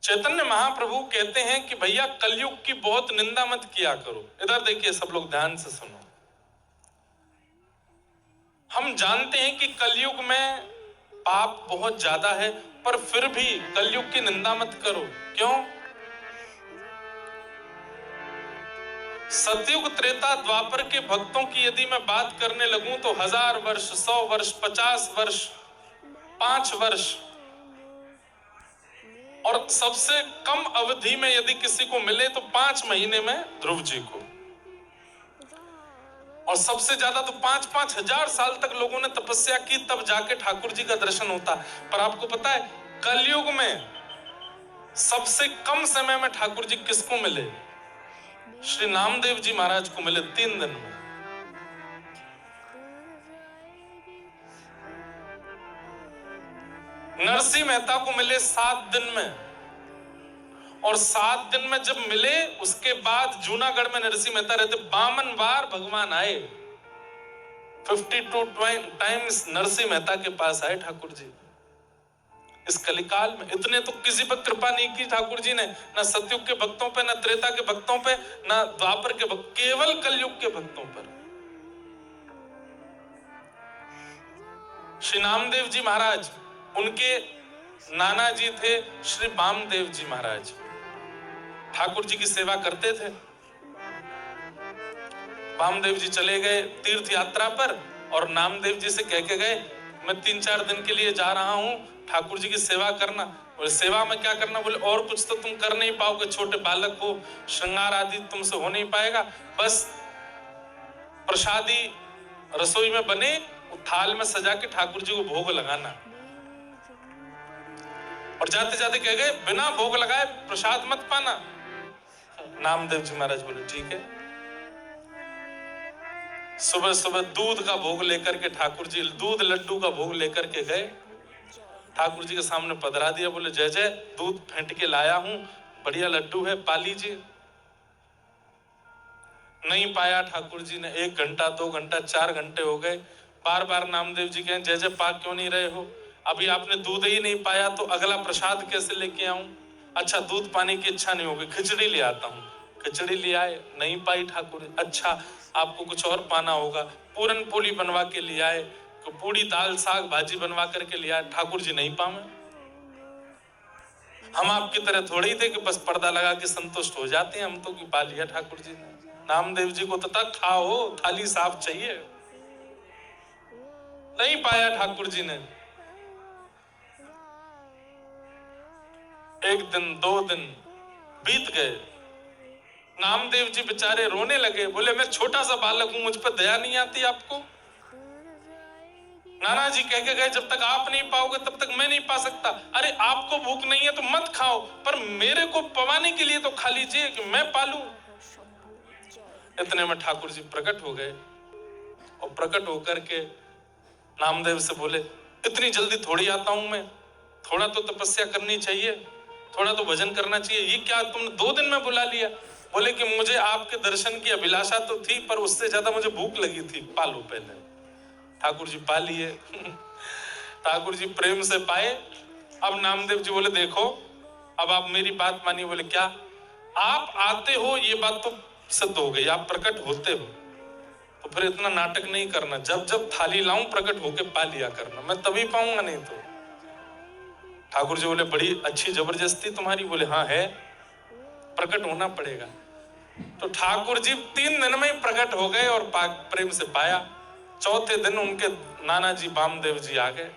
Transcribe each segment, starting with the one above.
चैतन्य महाप्रभु कहते हैं कि भैया कलयुग की बहुत निंदा मत किया करो। इधर देखिए सब लोग ध्यान से सुनो। हम जानते हैं कि कलयुग में पाप बहुत ज्यादा है, पर फिर भी कलयुग की निंदा मत करो। क्यों? सतयुग, त्रेता, द्वापर के भक्तों की यदि मैं बात करने लगूं तो 1000 वर्ष, 100 वर्ष, 50 वर्ष, 5 वर्ष, और सबसे कम अवधि में यदि किसी को मिले तो 5 महीने में ध्रुव जी को, और सबसे ज्यादा तो 5-5 हजार साल तक लोगों ने तपस्या की, तब जाके ठाकुर जी का दर्शन होता। पर आपको पता है कलयुग में सबसे कम समय में ठाकुर जी किसको मिले? श्री नामदेव जी महाराज को मिले 3 दिन में। नरसिंह मेहता को मिले 7 दिन में, और 7 दिन में जब मिले उसके बाद जूनागढ़ में नरसिंह मेहता रहते, 52 बार भगवान आए, 52 टाइम्स नरसिंह मेहता के पास आए ठाकुर जी। इस कलिकाल में इतने तो किसी पर कृपा नहीं की ठाकुर जी ने, ना सतयुग के भक्तों पे, ना त्रेता के भक्तों पे, ना द्वापर के भक्त, केवल कलयुग के भक्तों पर। श्री नामदेव जी महाराज, उनके नाना जी थे श्री वामदेव जी महाराज, ठाकुर जी की सेवा करते थे। वामदेव जी चले गए तीर्थ यात्रा पर, और नामदेव जी से कह के गए मैं 3-4 दिन के लिए जा रहा हूं, ठाकुर जी की सेवा करना। बोले सेवा में क्या करना? बोले और कुछ तो तुम कर नहीं पाओगे, छोटे बालक हो, श्रृंगार आदि तुमसे हो नहीं पाएगा, बस प्रसादी रसोई में बने, थाल में सजा के ठाकुर जी को भोग लगाना। और जाते जाते कह गए बिना भोग लगाए प्रसाद मत पाना। नामदेव जी महाराज बोले ठीक है। सुबह सुबह दूध का भोग लेकर के ठाकुर जी, दूध लड्डू का भोग लेकर के गए, ठाकुर जी के सामने पधरा दिया। बोले जय जय, दूध फेंट के लाया हूं, बढ़िया लड्डू है, पा लीजिए। नहीं पाया ठाकुर जी ने। 1 घंटा, 2 घंटा, 4 घंटे हो गए। बार बार नामदेव जी कहें जय जय पा क्यों नहीं रहे हो? अभी आपने दूध ही नहीं पाया तो अगला प्रसाद कैसे लेके आऊं? अच्छा दूध पाने की इच्छा नहीं होगी, खिचड़ी ले आता हूं। खिचड़ी ले आए, नहीं पाई ठाकुर जी। अच्छा आपको कुछ और पाना होगा, पूरन पोली बनवा के ले आए, तो पूड़ी दाल साग भाजी बनवा करके ले आए। ठाकुर जी नहीं पावे। हम आपकी तरह थोड़ी थे कि बस पर्दा लगा के संतुष्ट हो जाते हैं, हम तो कि पा लिया ठाकुर जी ने। नामदेव जी को तथा खाओ, थाली साफ चाहिए। नहीं पाया ठाकुर जी ने। 1 दिन 2 दिन बीत गए। नामदेव जी बेचारे रोने लगे, बोले मैं छोटा सा बालक हूं, मुझ पर दया नहीं आती आपको? नाना जी कह के गए जब तक आप नहीं पाओगे तब तक मैं नहीं पा सकता। अरे आपको भूख नहीं है तो मत खाओ, पर मेरे को पवाने के लिए तो खा लीजिए कि मैं पालूं। इतने में ठाकुर जी प्रकट हो गए, और प्रकट होकर के नामदेव से बोले इतनी जल्दी थोड़ी आता हूं मैं, थोड़ा तो तपस्या करनी चाहिए, थोड़ा तो भजन करना चाहिए। ये क्या तुमने 2 दिन में बुला लिया? बोले कि मुझे आपके दर्शन की अभिलाषा तो थी, पर उससे ज्यादा मुझे भूख लगी थी, पालो पहले। ठाकुर जी पा लिए। ठाकुर जी प्रेम से पाए। अब नामदेव जी बोले देखो अब आप मेरी बात मानिए। बोले क्या? आप आते हो ये बात तो सिद्ध हो गई, आप प्रकट होते हो, तो फिर इतना नाटक नहीं करना, जब जब थाली लाऊं प्रकट होके पा लिया करना, मैं तभी पाऊंगा नहीं तो। ठाकुर जी बोले बड़ी अच्छी जबरदस्ती तुम्हारी। बोले हाँ है, प्रकट होना पड़ेगा। तो ठाकुर जी 3 दिन में ही प्रकट हो गए और प्रेम से पाया। 4थे दिन उनके नाना जी वामदेव जी आ गए।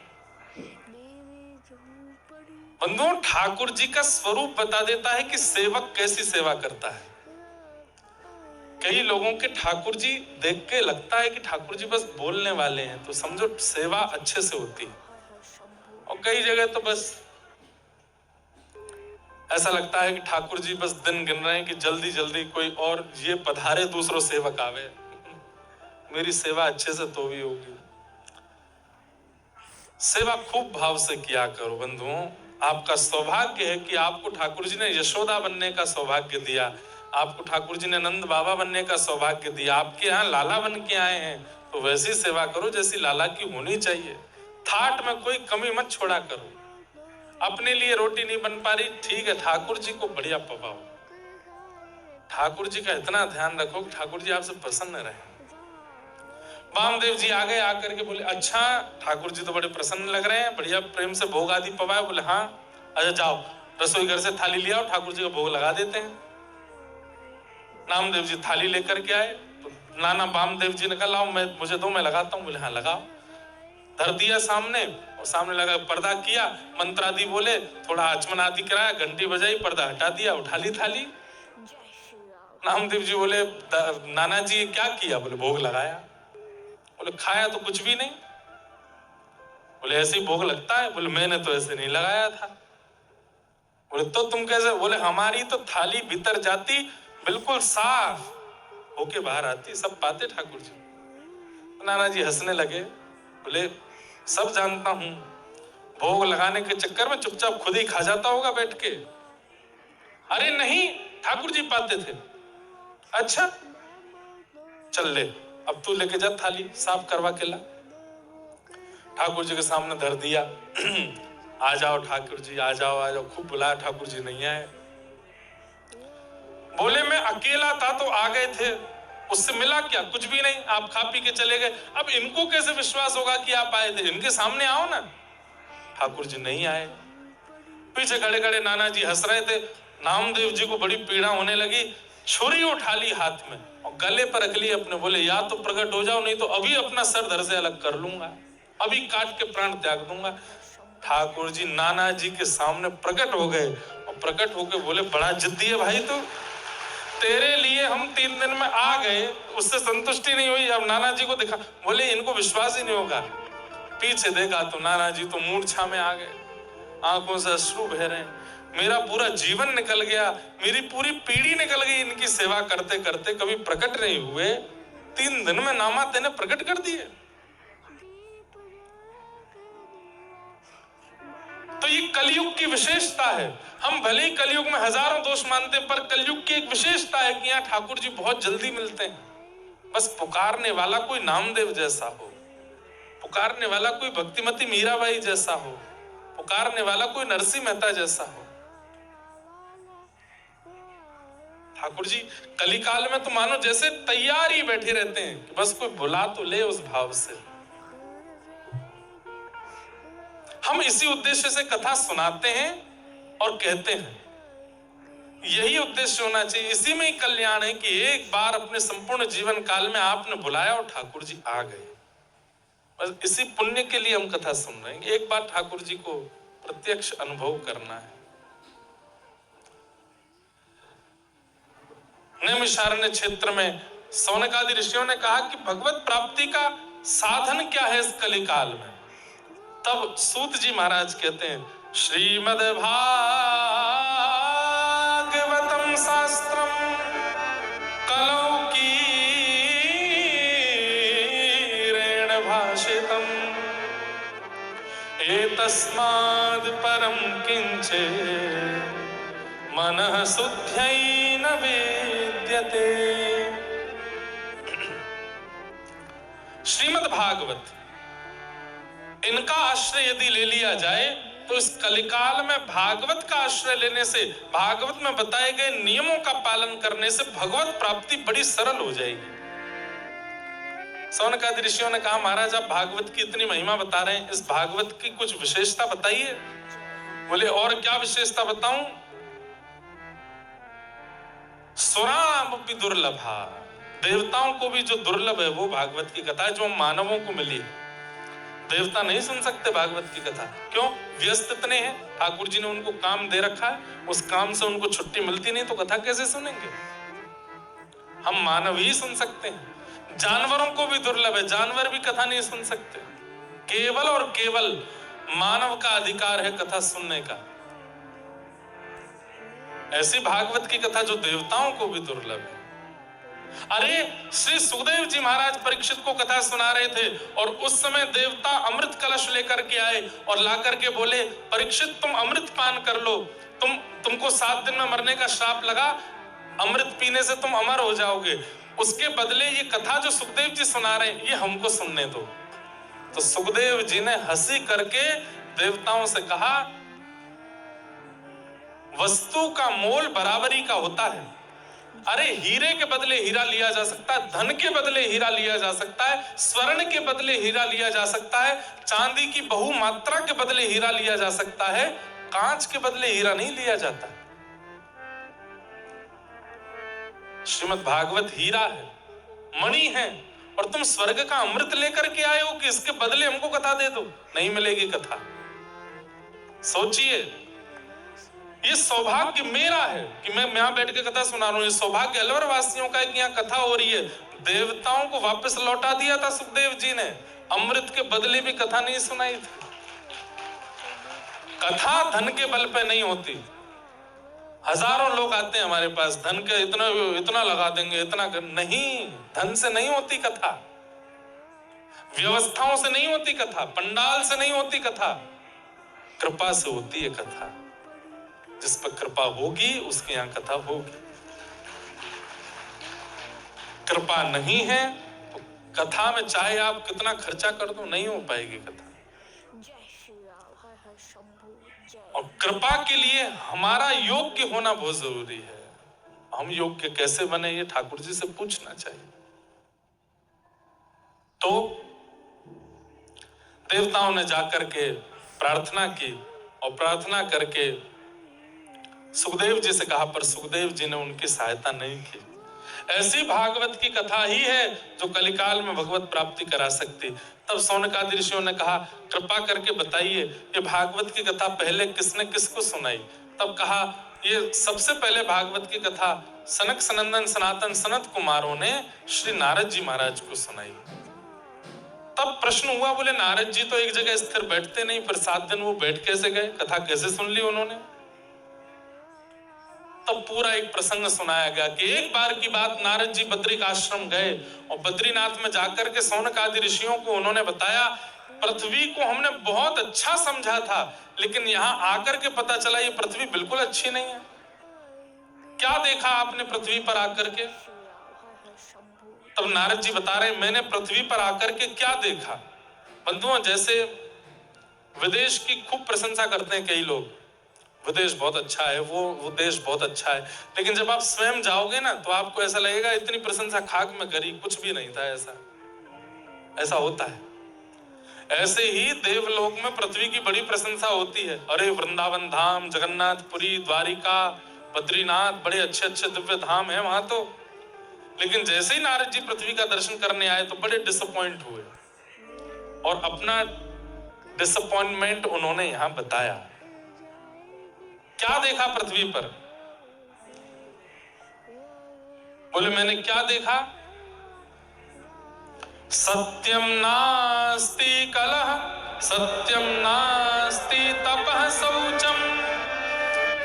बंधुओं ठाकुर जी का स्वरूप बता देता है कि सेवक कैसी सेवा करता है। कई लोगों के ठाकुर जी देख के लगता है कि ठाकुर जी बस बोलने वाले हैं, तो समझो सेवा अच्छे से होती है। और कई जगह तो बस ऐसा लगता है कि ठाकुर जी बस दिन गिन रहे हैं कि जल्दी जल्दी कोई और ये पधारे, दूसरों सेवक आवे, मेरी सेवा अच्छे से तो भी होगी। सेवा खूब भाव से किया करो बंधुओं। आपका सौभाग्य है कि आपको ठाकुर जी ने यशोदा बनने का सौभाग्य दिया, आपको ठाकुर जी ने नंद बाबा बनने का सौभाग्य दिया। आपके यहाँ लाला बन के आए हैं तो वैसी सेवा करो जैसी लाला की होनी चाहिए। थाट में कोई कमी मत छोड़ा करो। अपने लिए रोटी नहीं बन पा रही, ठीक है, ठाकुर जी को बढ़िया पकाओ, ठाकुर जी का इतना ध्यान रखो कि ठाकुर जी आपसे प्रसन्न रहे। वामदेव जी आ गए, आकर के बोले अच्छा ठाकुर जी तो बड़े प्रसन्न लग रहे हैं, बढ़िया प्रेम से भोग आदि पवाए। बोले हाँ, अच्छा जाओ रसोई घर से थाली ले आओ, ठाकुर जी का भोग लगा देते हैं। नामदेव जी थाली लेकर के आए, तो नाना वामदेव जी ने कहा लाओ मुझे दो, मैं लगाता हूँ। बोले हाँ लगाओ। धर दिया सामने, और सामने लगा पर्दा किया, मंत्र आदि बोले, थोड़ा आचमन आदि कराया, घंटी बजाई, पर्दा हटा दिया, उठा ली थाली। नामदेव जी बोले नाना जी क्या किया? बोले भोग लगाया। बोले खाया तो कुछ भी नहीं। बोले ऐसे ही भोग लगता है? बोले मैंने तो ऐसे नहीं लगाया था। बोले तो तुम कैसे? बोले हमारी तो थाली भीतर जाती बिल्कुल साफ होके बाहर आती, सब पाते ठाकुर जी। नाना जी हंसने लगे, बोले सब जानता हूं, भोग लगाने के चक्कर में चुपचाप खुद ही खा जाता होगा बैठ के। अरे नहीं, ठाकुर जी पाते थे। अच्छा चल ले, अब तू लेके जा थाली, साफ करवा के ला। ठाकुर जी के सामने धर दिया। आ जाओ ठाकुर जी, आ जाओ आ जाओ, खूब बुलाया, ठाकुर जी नहीं आए। बोले मैं अकेला था तो आ गए थे, उससे मिला क्या? कुछ भी नहीं, आप खा पी के चले गए। अब इनको कैसे विश्वास होगा कि आप आए थे? इनके सामने आओ ना। ठाकुर जी नहीं आए। पीछे खड़े खड़े नाना जी हंस रहे थे। नामदेव जी को बड़ी पीड़ा होने लगी, छुरी उठा ली हाथ में और गले पर रख ली अपने। बोले या तो प्रकट हो जाओ, नहीं तो अभी अपना सर धड़ से अलग कर लूंगा, अभी काट के प्राण त्याग दूंगा। ठाकुर जी नाना जी के सामने प्रकट हो गए और प्रकट होके बोले बड़ा जिद्दी है भाई तू, तेरे लिए हम 3 दिन में आ गए, उससे संतुष्टि नहीं हुई, अब नाना जी को दिखा। बोले इनको विश्वास ही नहीं होगा। पीछे देखा तो नाना जी तो मूर्छा में आ गए, आंखों से अश्रु बह रहे हैं। मेरा पूरा जीवन निकल गया, मेरी पूरी पीढ़ी निकल गई इनकी सेवा करते करते, कभी प्रकट नहीं हुए, 3 दिन में नामाते ने प्रकट कर दिए। तो ये कलयुग की विशेषता है। हम भले ही कलयुग में हजारों दोष मानते हैं, पर कलयुग की एक विशेषता है कि यहाँ ठाकुर जी बहुत जल्दी मिलते हैं। बस पुकारने वाला कोई नामदेव जैसा हो, पुकारने वाला कोई भक्तिमती मीराबाई जैसा हो, पुकारने वाला कोई नरसिंह मेहता जैसा हो। ठाकुर जी कलिकाल में तो मानो जैसे तैयार ही बैठे रहते हैं कि बस कोई बुला तो ले, उस भाव से। हम इसी उद्देश्य से कथा सुनाते हैं और कहते हैं, यही उद्देश्य होना चाहिए। इसी में ही कल्याण है कि एक बार अपने संपूर्ण जीवन काल में आपने बुलाया और ठाकुर जी आ गए। बस इसी पुण्य के लिए हम कथा सुन रहे हैं, एक बार ठाकुर जी को प्रत्यक्ष अनुभव करना है। नैमिषारण्य क्षेत्र में सौनकादि ऋषियों ने कहा कि भगवत प्राप्ति का साधन क्या है इस कलिकाल में। तब सूत जी महाराज कहते हैं, श्रीमद् भागवतम शास्त्रम कलौकीरेण भाषितम एतस्माद् परम किंचित् मनः शुद्ध्यै न वेद्यते। श्रीमद् भागवत, इनका आश्रय यदि ले लिया जाए तो इस कलिकाल में भागवत का आश्रय लेने से, भागवत में बताए गए नियमों का पालन करने से भगवत प्राप्ति बड़ी सरल हो जाएगी। सौनकादि ऋषियों ने कहा महाराज आप भागवत की इतनी महिमा बता रहे हैं, इस भागवत की कुछ विशेषता बताइए। बोले और क्या विशेषता बताऊं? सुरामपि दुर्लभा, देवताओं को भी जो दुर्लभ है वो भागवत की कथा है, जो मानवों को मिली है। देवता नहीं सुन सकते भागवत की कथा, क्यों? व्यस्त इतने हैं, ठाकुर जी ने उनको काम दे रखा है, उस काम से उनको छुट्टी मिलती नहीं तो कथा कैसे सुनेंगे? हम मानव ही सुन सकते हैं। जानवरों को भी दुर्लभ है, जानवर भी कथा नहीं सुन सकते। केवल और केवल मानव का अधिकार है कथा सुनने का। ऐसी भागवत की कथा जो देवताओं को भी दुर्लभ है। अरे श्री सुखदेव जी महाराज परीक्षित को कथा सुना रहे थे और उस समय देवता अमृत कलश लेकर के आए और लाकर के बोले परीक्षित तुम अमृत पान कर लो, तुमको 7 दिन में मरने का श्राप लगा, अमृत पीने से तुम अमर हो जाओगे। उसके बदले ये कथा जो सुखदेव जी सुना रहे हैं ये हमको सुनने दो। तो सुखदेव जी ने हंसी करके देवताओं से कहा वस्तु का मोल बराबरी का होता है। अरे हीरे के बदले हीरा लिया जा सकता है, धन के बदले हीरा लिया जा सकता है, स्वर्ण के बदले हीरा लिया जा सकता है, चांदी की बहुमात्रा के बदले हीरा लिया जा सकता है, कांच के बदले हीरा नहीं लिया जाता। श्रीमद् भागवत हीरा है, मणि है, और तुम स्वर्ग का अमृत लेकर के आए हो कि इसके बदले हमको कथा दे दो। नहीं मिलेगी कथा। सोचिए, ये सौभाग्य मेरा है कि मैं यहां बैठ के कथा सुना रहा हूं। ये सौभाग्य अलवर वासियों का है कि यहाँ कथा हो रही है। देवताओं को वापस लौटा दिया था सुखदेव जी ने, अमृत के बदले भी कथा नहीं सुनाई थी। कथा धन के बल पे नहीं होती। हजारों लोग आते हैं हमारे पास, धन के इतना लगा देंगे, इतना नहीं, धन से नहीं होती कथा, व्यवस्थाओं से नहीं होती कथा, पंडाल से नहीं होती कथा, कृपा से होती है कथा। जिस पर कृपा होगी उसके यहां कथा होगी। कृपा नहीं है तो कथा में चाहे आप कितना खर्चा कर दो नहीं हो पाएगी कथा। और कृपा के लिए हमारा योग्य होना बहुत जरूरी है। हम योग्य कैसे बने ये ठाकुर जी से पूछना चाहिए। तो देवताओं ने जाकर के प्रार्थना की और प्रार्थना करके सुखदेव जी से कहा, पर सुखदेव जी ने उनकी सहायता नहीं की। ऐसी भागवत की कथा ही है जो कलिकाल में भगवत प्राप्ति करा सकती। तब सौनकादि ऋषियों ने कहा, कृपा करके बताइए ये भागवत की कथा पहले किसने किसको सुनाई। तब कहा, ये सबसे पहले भागवत की कथा सनक सनंदन सनातन सनत कुमारों ने श्री नारद जी महाराज को सुनाई। तब प्रश्न हुआ, बोले नारद जी तो एक जगह स्थिर बैठते नहीं, फिर 7 दिन वो बैठ कैसे गए, कथा कैसे सुन ली उन्होंने। तब पूरा एक प्रसंग सुनाया गया कि एक बार की बात, नारद जी बद्रिक आश्रम गए और बद्रीनाथ में जाकर के सौनक आदि ऋषियों को उन्होंने बताया, पृथ्वी को हमने बहुत अच्छा समझा था, लेकिन यहाँ आकर के पता चला ये पृथ्वी बिल्कुल अच्छी नहीं है। क्या देखा आपने पृथ्वी पर आकर के? तब नारद जी बता रहे, मैंने पृथ्वी पर आकर के क्या देखा। बंधुओं, जैसे विदेश की खूब प्रशंसा करते हैं कई लोग, विदेश बहुत अच्छा है, वो देश बहुत अच्छा है, लेकिन जब आप स्वयं जाओगे ना तो आपको ऐसा लगेगा इतनी प्रशंसा खाक में करी, कुछ भी नहीं था। ऐसा होता है। ऐसे ही देवलोक में पृथ्वी की बड़ी प्रशंसा होती है। अरे वृंदावन धाम, जगन्नाथपुरी, द्वारिका, बद्रीनाथ, बड़े अच्छे अच्छे दिव्य धाम है वहां तो। लेकिन जैसे ही नारद जी पृथ्वी का दर्शन करने आए तो बड़े डिसअपॉइंट हुए और अपना डिसअपॉइंटमेंट उन्होंने यहां बताया। क्या देखा पृथ्वी पर? बोले मैंने क्या देखा? सत्यम नास्ति कलह, सत्यम नास्ति तपः शौचम,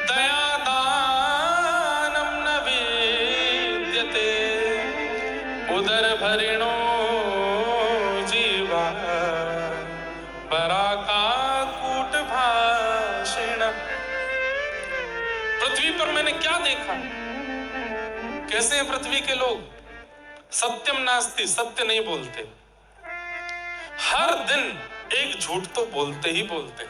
दया दानम न विद्यते, उदर भरिणो जीवा, पराका कूट भाषिण। पृथ्वी पर मैंने क्या देखा? कैसे हैं पृथ्वी के लोग? सत्यम नास्ति, सत्य नहीं बोलते, हर दिन एक झूठ तो बोलते ही बोलते,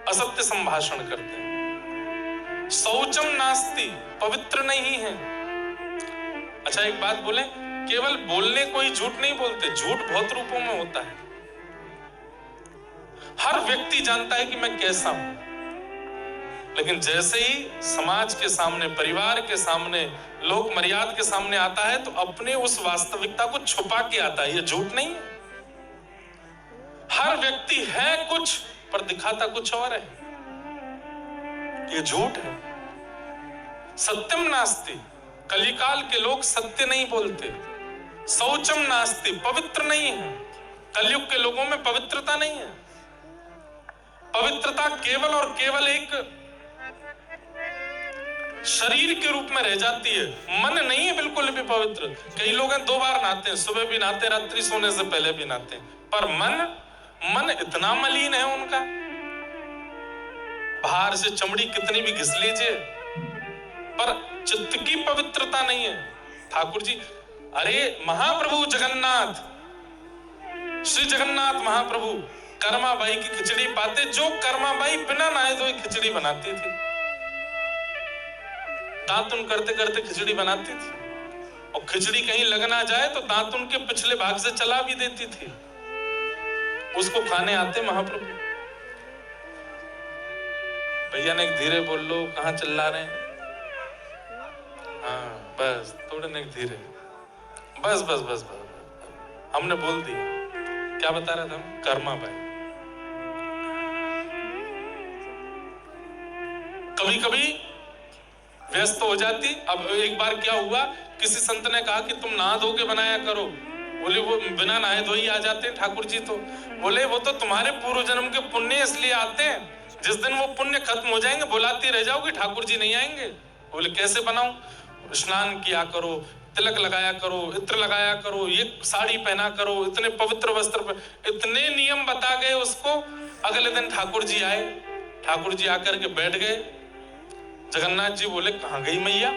असत्य संभाषण करते हैं। शौचम नास्ति, पवित्र नहीं है। अच्छा एक बात बोले, केवल बोलने को ही झूठ नहीं बोलते, झूठ बहुत रूपों में होता है। हर व्यक्ति जानता है कि मैं कैसा हूं, लेकिन जैसे ही समाज के सामने, परिवार के सामने, लोक मर्यादा के सामने आता है तो अपने उस वास्तविकता को छुपा के आता है। ये झूठ नहीं है। हर व्यक्ति है कुछ पर दिखाता कुछ और है, ये झूठ है। सत्यम नास्ति, कलिकाल के लोग सत्य नहीं बोलते। शौचम नास्ति, पवित्र नहीं है, कलयुग के लोगों में पवित्रता नहीं है। पवित्रता केवल और केवल एक शरीर के रूप में रह जाती है, मन नहीं है बिल्कुल भी पवित्र। कई लोग 2 बार नहाते हैं, सुबह भी नहाते, रात्रि सोने से पहले भी नहाते हैं, पर मन इतना मलिन है उनका, बाहर से चमड़ी कितनी भी घिस लीजिए पर चित्त की पवित्रता नहीं है। ठाकुर जी, अरे महाप्रभु जगन्नाथ, श्री जगन्नाथ महाप्रभु कर्मा बाई की खिचड़ी पाते, जो कर्मा बाई बिना नहाए धोए खिचड़ी बनाती थी। दातुन करते करते खिचड़ी बनाती थी, और खिचड़ी कहीं लग ना जाए तो दातुन के पिछले भाग से चला भी देती थी। उसको खाने आते महाप्रभु। भैया ने धीरे बोल लो, कहाँ चिल्ला रहे हैं? हाँ बस थोड़े ने धीरे, बस बस बस बस हमने बोल दिया। क्या बता रहा था? कर्मा भाई। कभी कभी व्यस्त हो जाती। अब एक बार क्या हुआ, किसी संत ने कहा कि तुम नहा धो के बनाया करो। बोले वो बिना नहाए धोई आ जाते हैं ठाकुर जी। तो बोले वो तो तुम्हारे पूर्व जन्म के पुण्य इसलिए आते हैं, जिस दिन वो पुण्य खत्म हो जाएंगे बुलाती रह जाओगी, ठाकुर जी नहीं आएंगे। बोले कैसे बनाऊं? स्नान किया करो, तिलक लगाया करो, इत्र लगाया करो, ये साड़ी पहना करो, इतने पवित्र वस्त्र, इतने नियम बता गए उसको। अगले दिन ठाकुर जी आए, ठाकुर जी आकर के बैठ गए। जगन्नाथ जी बोले कहां गई मैया?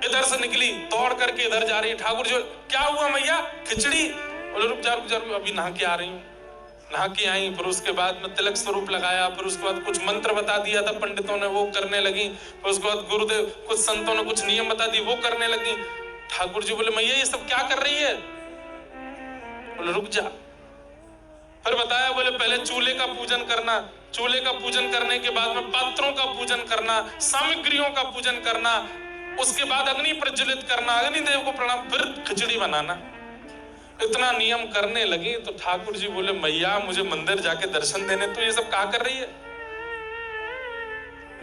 इधर से निकली, दौड़ करके इधर जा रही है। ठाकुर जी क्या हुआ मैया? खिचड़ी। बोले रुक जा अभी नहा के आ रही हूँ। नहा के आई, फिर उसके बाद में तिलक स्वरूप लगाया, फिर उसके बाद कुछ मंत्र बता दिया था पंडितों ने, वो करने लगी। फिर उसके बाद गुरुदेव कुछ संतों ने कुछ नियम बता दिए, वो करने लगी। ठाकुर जी बोले मैया ये सब क्या कर रही है? बोले रुक जा। फिर बताया, बोले पहले चूल्हे का पूजन करना, चूल्हे का पूजन करने के बाद में पात्रों का पूजन करना, सामग्रियों का पूजन करना, उसके बाद अग्नि प्रज्वलित करना, अग्निदेव को प्रणाम, फिर खिचड़ी बनाना। इतना नियम करने लगी तो ठाकुर जी बोले मैया मुझे मंदिर जाके दर्शन देने, तो ये सब क्या कर रही है?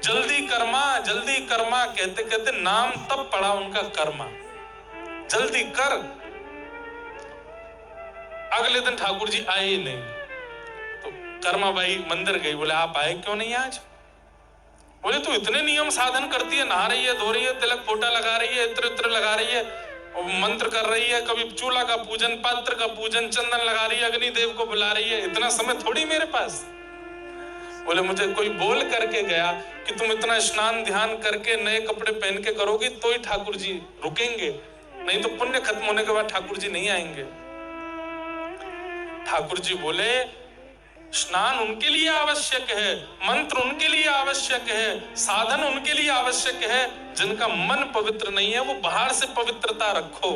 जल्दी कर्मा कहते कहते नाम तब पड़ा उनका कर्मा, जल्दी कर। अगले दिन ठाकुर जी आए ही नहीं, तो कर्मा बाई मंदिर गई। बोले आप आए क्यों नहीं आज? बोले तू इतने नियम साधन करती है, नहा रही है, धो रही है, तिलक फोटा लगा रही है, इत्र लगा रही है, मंत्र कर रही है, कभी चूल्हा का पूजन, पात्र का पूजन, चंदन लगा रही है, अग्निदेव को बुला रही है, इतना समय थोड़ी मेरे पास। बोले मुझे कोई बोल करके गया कि तुम इतना स्नान ध्यान करके नए कपड़े पहन के करोगी तो ही ठाकुर जी रुकेंगे, नहीं तो पुण्य खत्म होने के बाद ठाकुर जी नहीं आएंगे। ठाकुर जी बोले स्नान उनके लिए आवश्यक है, मंत्र उनके लिए आवश्यक है, साधन उनके लिए आवश्यक है, जिनका मन पवित्र नहीं है वो बाहर से पवित्रता रखो।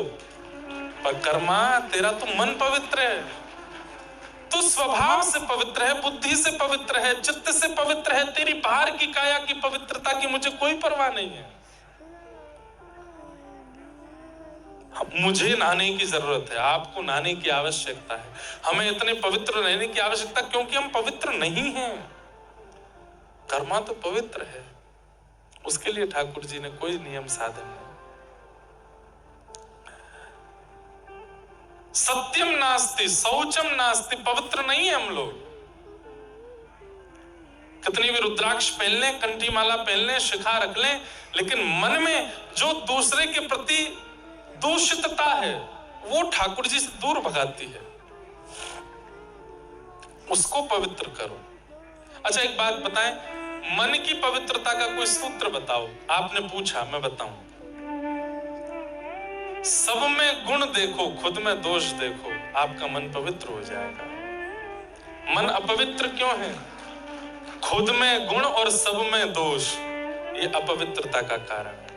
पर कर्मा तेरा तो मन पवित्र है, तो स्वभाव से पवित्र है, बुद्धि से पवित्र है, चित्त से पवित्र है, तेरी बाहर की काया की पवित्रता की मुझे कोई परवाह नहीं है। मुझे नहाने की जरूरत है, आपको नहाने की आवश्यकता है, हमें इतने पवित्र रहने की आवश्यकता क्योंकि हम पवित्र नहीं हैं। कर्मा तो पवित्र है, उसके लिए ठाकुर जी ने कोई नियम साधन नहीं। सत्यम नास्ति शौचम नास्ति, पवित्र नहीं है हम लोग। कितनी भी रुद्राक्ष पहन लें, कंठी माला पहन लें, शिखा रख लें, लेकिन मन में जो दूसरे के प्रति दूषितता है वो ठाकुर जी से दूर भगाती है, उसको पवित्र करो। अच्छा एक बात बताएं, मन की पवित्रता का कोई सूत्र बताओ। आपने पूछा, मैं बताऊं। सब में गुण देखो, खुद में दोष देखो, आपका मन पवित्र हो जाएगा। मन अपवित्र क्यों है? खुद में गुण और सब में दोष, ये अपवित्रता का कारण है।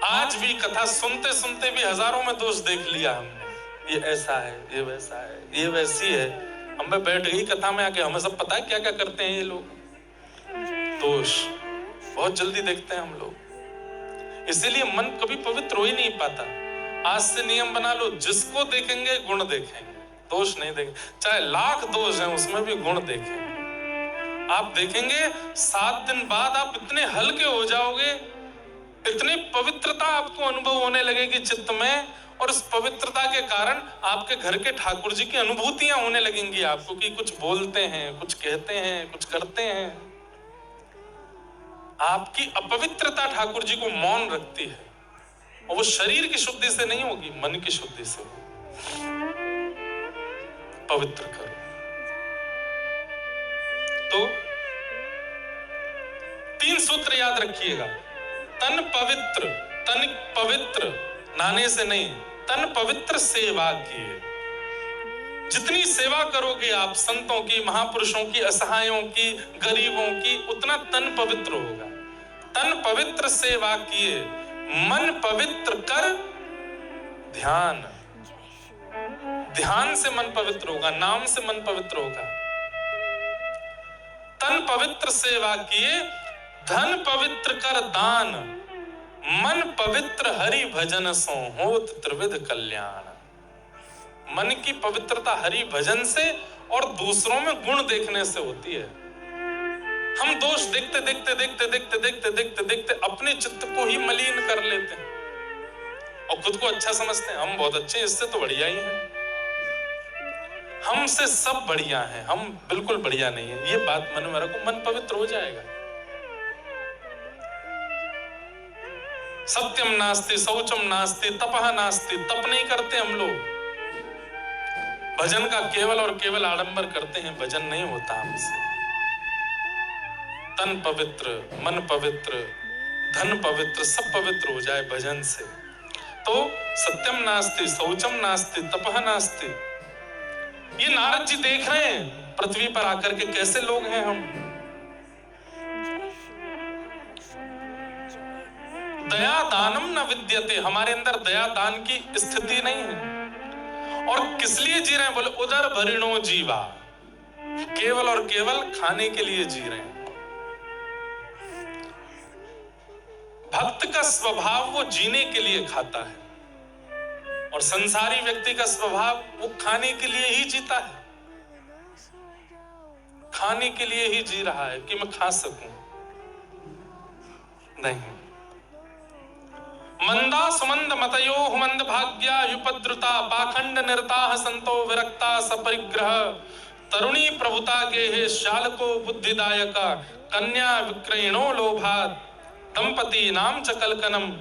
आज भी कथा सुनते सुनते भी हजारों में दोष देख लिया हमने, ये ऐसा है, ये वैसा है, ये वैसी है। हम बैठ गई कथा में आके, हमें सब पता है क्या क्या करते हैं ये लोग। दोष बहुत जल्दी देखते हैं हम लोग, इसीलिए मन कभी पवित्र हो ही नहीं पाता। आज से नियम बना लो, जिसको देखेंगे गुण देखेंगे, दोष नहीं देखेंगे। चाहे लाख दोष हैं उसमें भी गुण देखेंगे। आप देखेंगे 7 दिन बाद आप इतने हल्के हो जाओगे, इतनी पवित्रता आपको अनुभव होने लगेगी चित्त में, और इस पवित्रता के कारण आपके घर के ठाकुर जी की अनुभूतियां होने लगेंगी आपको, कि कुछ बोलते हैं, कुछ कहते हैं, कुछ करते हैं। आपकी अपवित्रता ठाकुर जी को मौन रखती है, और वो शरीर की शुद्धि से नहीं होगी, मन की शुद्धि से होगी। पवित्र करो। तो 3 सूत्र याद रखिएगा। तन पवित्र, तन पवित्र नहाने से नहीं, तन पवित्र सेवा किए। जितनी सेवा करोगे आप संतों की, महापुरुषों की, असहायों की, गरीबों की, उतना तन पवित्र होगा। तन पवित्र सेवा किए, मन पवित्र कर ध्यान। ध्यान से मन पवित्र होगा, नाम से मन पवित्र होगा। तन पवित्र सेवा किए, धन पवित्र कर दान, मन पवित्र हरि भजन सो होत त्रिविध कल्याण। मन की पवित्रता हरि भजन से और दूसरों में गुण देखने से होती है। हम दोष देखते देखते देखते देखते देखते देखते देखते अपने चित्त को ही मलिन कर लेते हैं और खुद को अच्छा समझते हैं। हम बहुत अच्छे, इससे तो बढ़िया ही हैं, हमसे सब बढ़िया हैं, हम बिल्कुल बढ़िया नहीं है। ये बात मन में रखो, मन पवित्र हो जाएगा। सत्यम नास्ति शौचम नास्ति तपः नास्ति। तप नहीं करते हम लोग, भजन का केवल और केवल आडंबर करते हैं, भजन नहीं होता हमसे। तन पवित्र, मन पवित्र, धन पवित्र, सब पवित्र हो जाए भजन से, तो सत्यम नास्ति शौचम नास्ति तपः नास्ति। ये नारद जी देख रहे हैं पृथ्वी पर आकर के कैसे लोग हैं हम। दया दानम न विद्यते, हमारे अंदर दया दान की स्थिति नहीं है। और किस लिए जी रहे हैं? बोले उदर भरिणो जीवा, केवल और केवल खाने के लिए जी रहे हैं। भक्त का स्वभाव वो जीने के लिए खाता है और संसारी व्यक्ति का स्वभाव वो खाने के लिए ही जीता है, खाने के लिए ही जी रहा है कि मैं खा सकूं। नहीं। मंदा सुमंद मतयो मंद भाग्या युपद्रुता पाखंड निरताः संतो विरक्ता सपरिग्रह तरुणी प्रभुता के हे शालको बुद्धिदायका कन्या विक्रयणो लोभात् दंपति नाम च कलकनम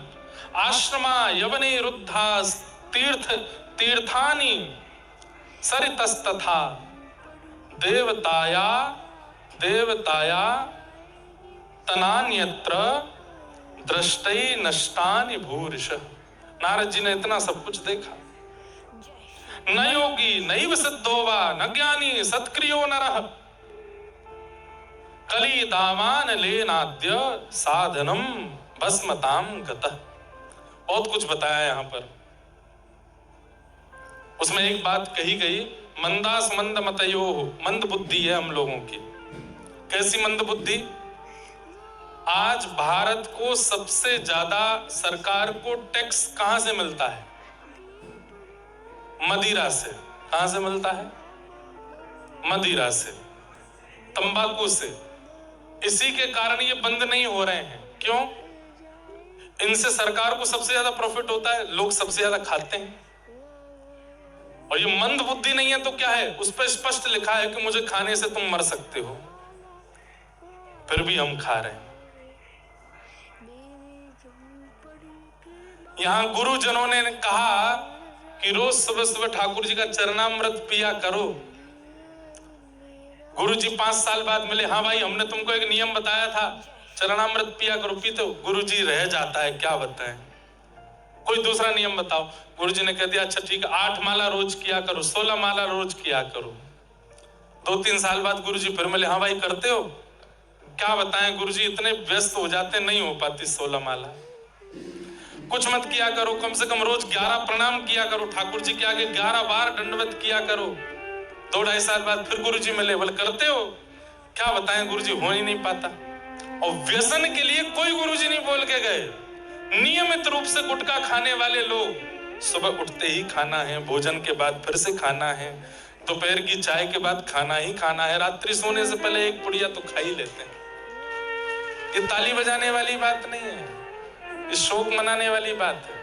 आश्रमा यवने रुद्धा तीर्थ तीर्थानि सरितस्तथा देवताया देवताया तनान्यत्र दृष्टै नष्टानि भूरिश। नारद जी ने इतना सब कुछ देखा। न योगी नैव सिद्धो वा न ज्ञानी सत्क्रियो नरः कली दावान लेनाद्य साधनम भस्मताम गतः। बहुत कुछ बताया यहां पर। उसमें एक बात कही गई, मंदास मंद मतयो, मंद बुद्धि है हम लोगों की। कैसी मंद बुद्धि? आज भारत को सबसे ज्यादा सरकार को टैक्स कहां से मिलता है? मदिरा से। कहां से मिलता है? मदिरा से, तंबाकू से। इसी के कारण ये बंद नहीं हो रहे हैं। क्यों? इनसे सरकार को सबसे ज्यादा प्रॉफिट होता है, लोग सबसे ज्यादा खाते हैं। और ये मंद बुद्धि नहीं है तो क्या है? उस पर स्पष्ट लिखा है कि मुझे खाने से तुम मर सकते हो, फिर भी हम खा रहे हैं। यहां गुरुजनों ने कहा कि रोज सुबह सुबह ठाकुर जी का चरणामृत पिया करो। गुरु जी 5 साल बाद मिले, हाँ भाई हमने तुमको एक नियम बताया था, चरणामृत पिया करो। पीते हो? गुरु जी रह जाता है, क्या बताएं, कोई दूसरा नियम बताओ। गुरु जी ने कह दिया अच्छा ठीक है, 8 माला रोज किया करो, 16 माला रोज किया करो। 2-3 साल बाद गुरु जी फिर मिले, हाँ भाई करते हो? क्या बताएं गुरु जी, इतने व्यस्त हो जाते, नहीं हो पाती 16 माला। कुछ मत किया करो, कम से कम रोज 11 प्रणाम किया करो, ठाकुर जी के आगे 11 बार दंडवत किया करो। 2-2.5 साल बाद फिर गुरु जी मिले, बोले करते हो? क्या बताएं गुरु जी, हो ही नहीं पाता। और व्यसन के लिए कोई गुरु जी नहीं बोल के गए। नियमित रूप से गुटखा खाने वाले लोग सुबह उठते ही खाना है, भोजन के बाद फिर से खाना है, दोपहर की चाय के बाद खाना ही खाना है, रात्रि सोने से पहले एक पुड़िया तो खा ही लेते हैं। ये ताली बजाने वाली बात नहीं है, ये शोक मनाने वाली बात है।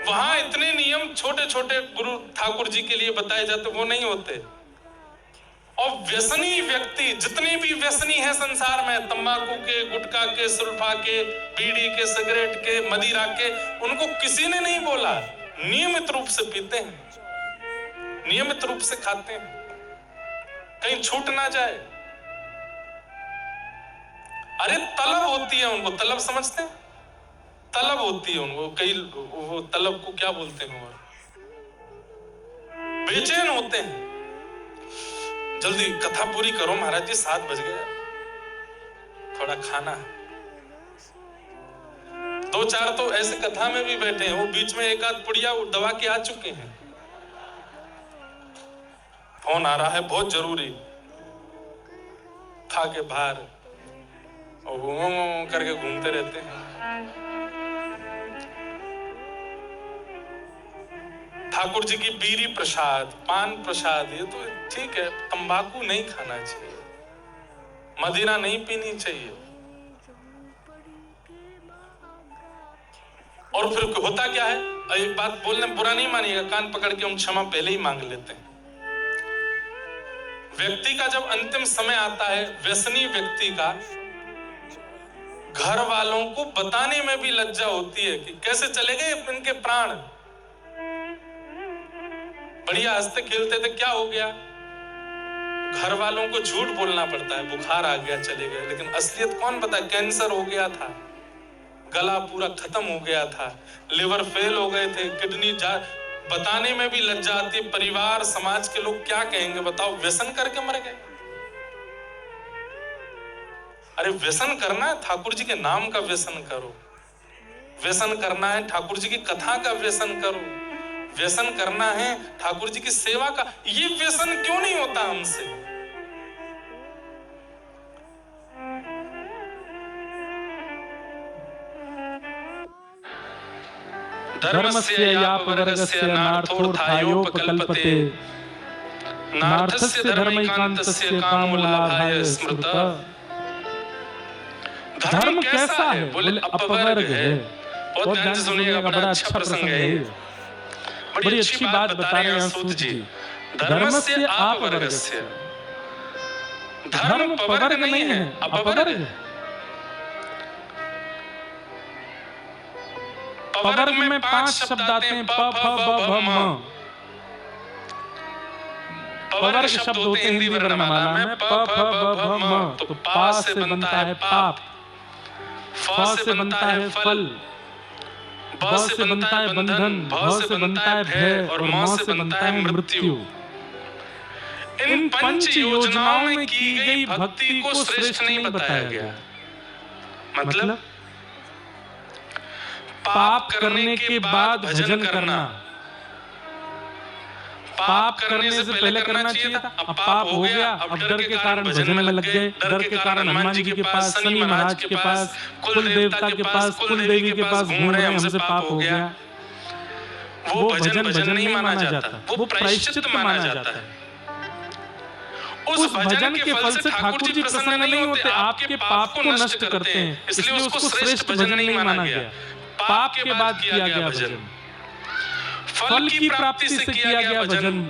वहां इतने नियम छोटे छोटे गुरु ठाकुर जी के लिए बताए जाते, वो नहीं होते। और व्यसनी व्यक्ति, जितने भी व्यसनी हैं संसार में, तंबाकू के, गुटखा के, सुल्फा के, बीड़ी के, सिगरेट के, मदिरा के, उनको किसी ने नहीं बोला। नियमित रूप से पीते हैं, नियमित रूप से खाते हैं, कहीं छूट ना जाए। अरे तलब होती है उनको, तलब समझते हैं? तलब होती है उनको, कई वो तलब को क्या बोलते हैं, बेचैन होते हैं। जल्दी कथा पूरी करो महाराज जी, 7 बज गए, थोड़ा खाना है। 2-4 तो ऐसे कथा में भी बैठे हैं, वो बीच में एक आध पुड़िया दबा के आ चुके हैं। फोन आ रहा है बहुत जरूरी, था के बाहर और घूम करके घूमते रहते हैं। ठाकुर जी की बीड़ी प्रसाद, पान प्रसाद, ये तो ठीक है, तंबाकू नहीं खाना चाहिए, मदिरा नहीं पीनी चाहिए। और फिर होता क्या है, एक बात बोलने बुरा नहीं मानिएगा, कान पकड़ के हम क्षमा पहले ही मांग लेते हैं। व्यक्ति का जब अंतिम समय आता है, व्यसनी व्यक्ति का, घर वालों को बताने में भी लज्जा होती है कि कैसे चले गए इनके प्राण। बढ़िया हंसते खेलते थे, क्या हो गया? घर वालों को झूठ बोलना पड़ता है, बुखार आ गया चले गए, लेकिन असलियत कौन बताए? कैंसर हो गया था, गला पूरा खत्म हो गया था, लिवर फेल हो गए थे, किडनी जा, बताने में भी लज्जा आती है। परिवार समाज के लोग क्या कहेंगे बताओ, व्यसन करके मर गए। अरे व्यसन करना है ठाकुर जी के नाम का व्यसन करो, व्यसन करना है ठाकुर जी की कथा का व्यसन करो, व्यसन करना है ठाकुर जी की सेवा का। ये व्यसन क्यों नहीं होता हमसे? धर्मस्य यापवर्गस्य नार्थोर्थायोपकल्पते, नार्थस्य धर्मैकान्तस्य कामोलाभाय स्मृतः। धर्म कैसा है? बोले अपवर्ग है। बहुत ध्यान से सुनिएगा, बड़ा अच्छा प्रसंग है ये, बड़ी अच्छी बात बता रहे हैं सूत जी। धर्मस्य अपवर्गस्य, धर्म पवर्ग नहीं है, अपवर्ग है। पवर्ग में 5 शब्द आते हैं, प फ ब भ म। पवर्ग शब्द होते हैं हिंदी वर्णमाला में, प फ ब भ म। तो पा से बनता है पाप, फ से बनता है फल, ब से बनता है बंधन, भ से बनता है भय और म से बनता है मृत्यु। इन 5 योजनाओं में की गई भक्ति को श्रेष्ठ नहीं बताया गया। मतलब पाप करने के बाद भजन करना, पाप करने से पहले करना चाहिए था, अब पाप हो गया, अब डर के कारण भजन में लग गए, डर के कारण हनुमान जी के पास, शनि महाराज के पास, कुल देवता के पास, कुल देवी के पास घूम रहे हैं, हमसे पाप हो गया। वो भजन भजन नहीं माना जाता, वो प्रायश्चित माना जाता है। उस भजन के फल से ठाकुर जी प्रसन्न नहीं होते, आपके पाप को नष्ट करते हैं, इसलिए उसको श्रेष्ठ भजन नहीं माना गया। पाप के बाद किया गया भजन, फल की प्राप्ति से किया गया भजन,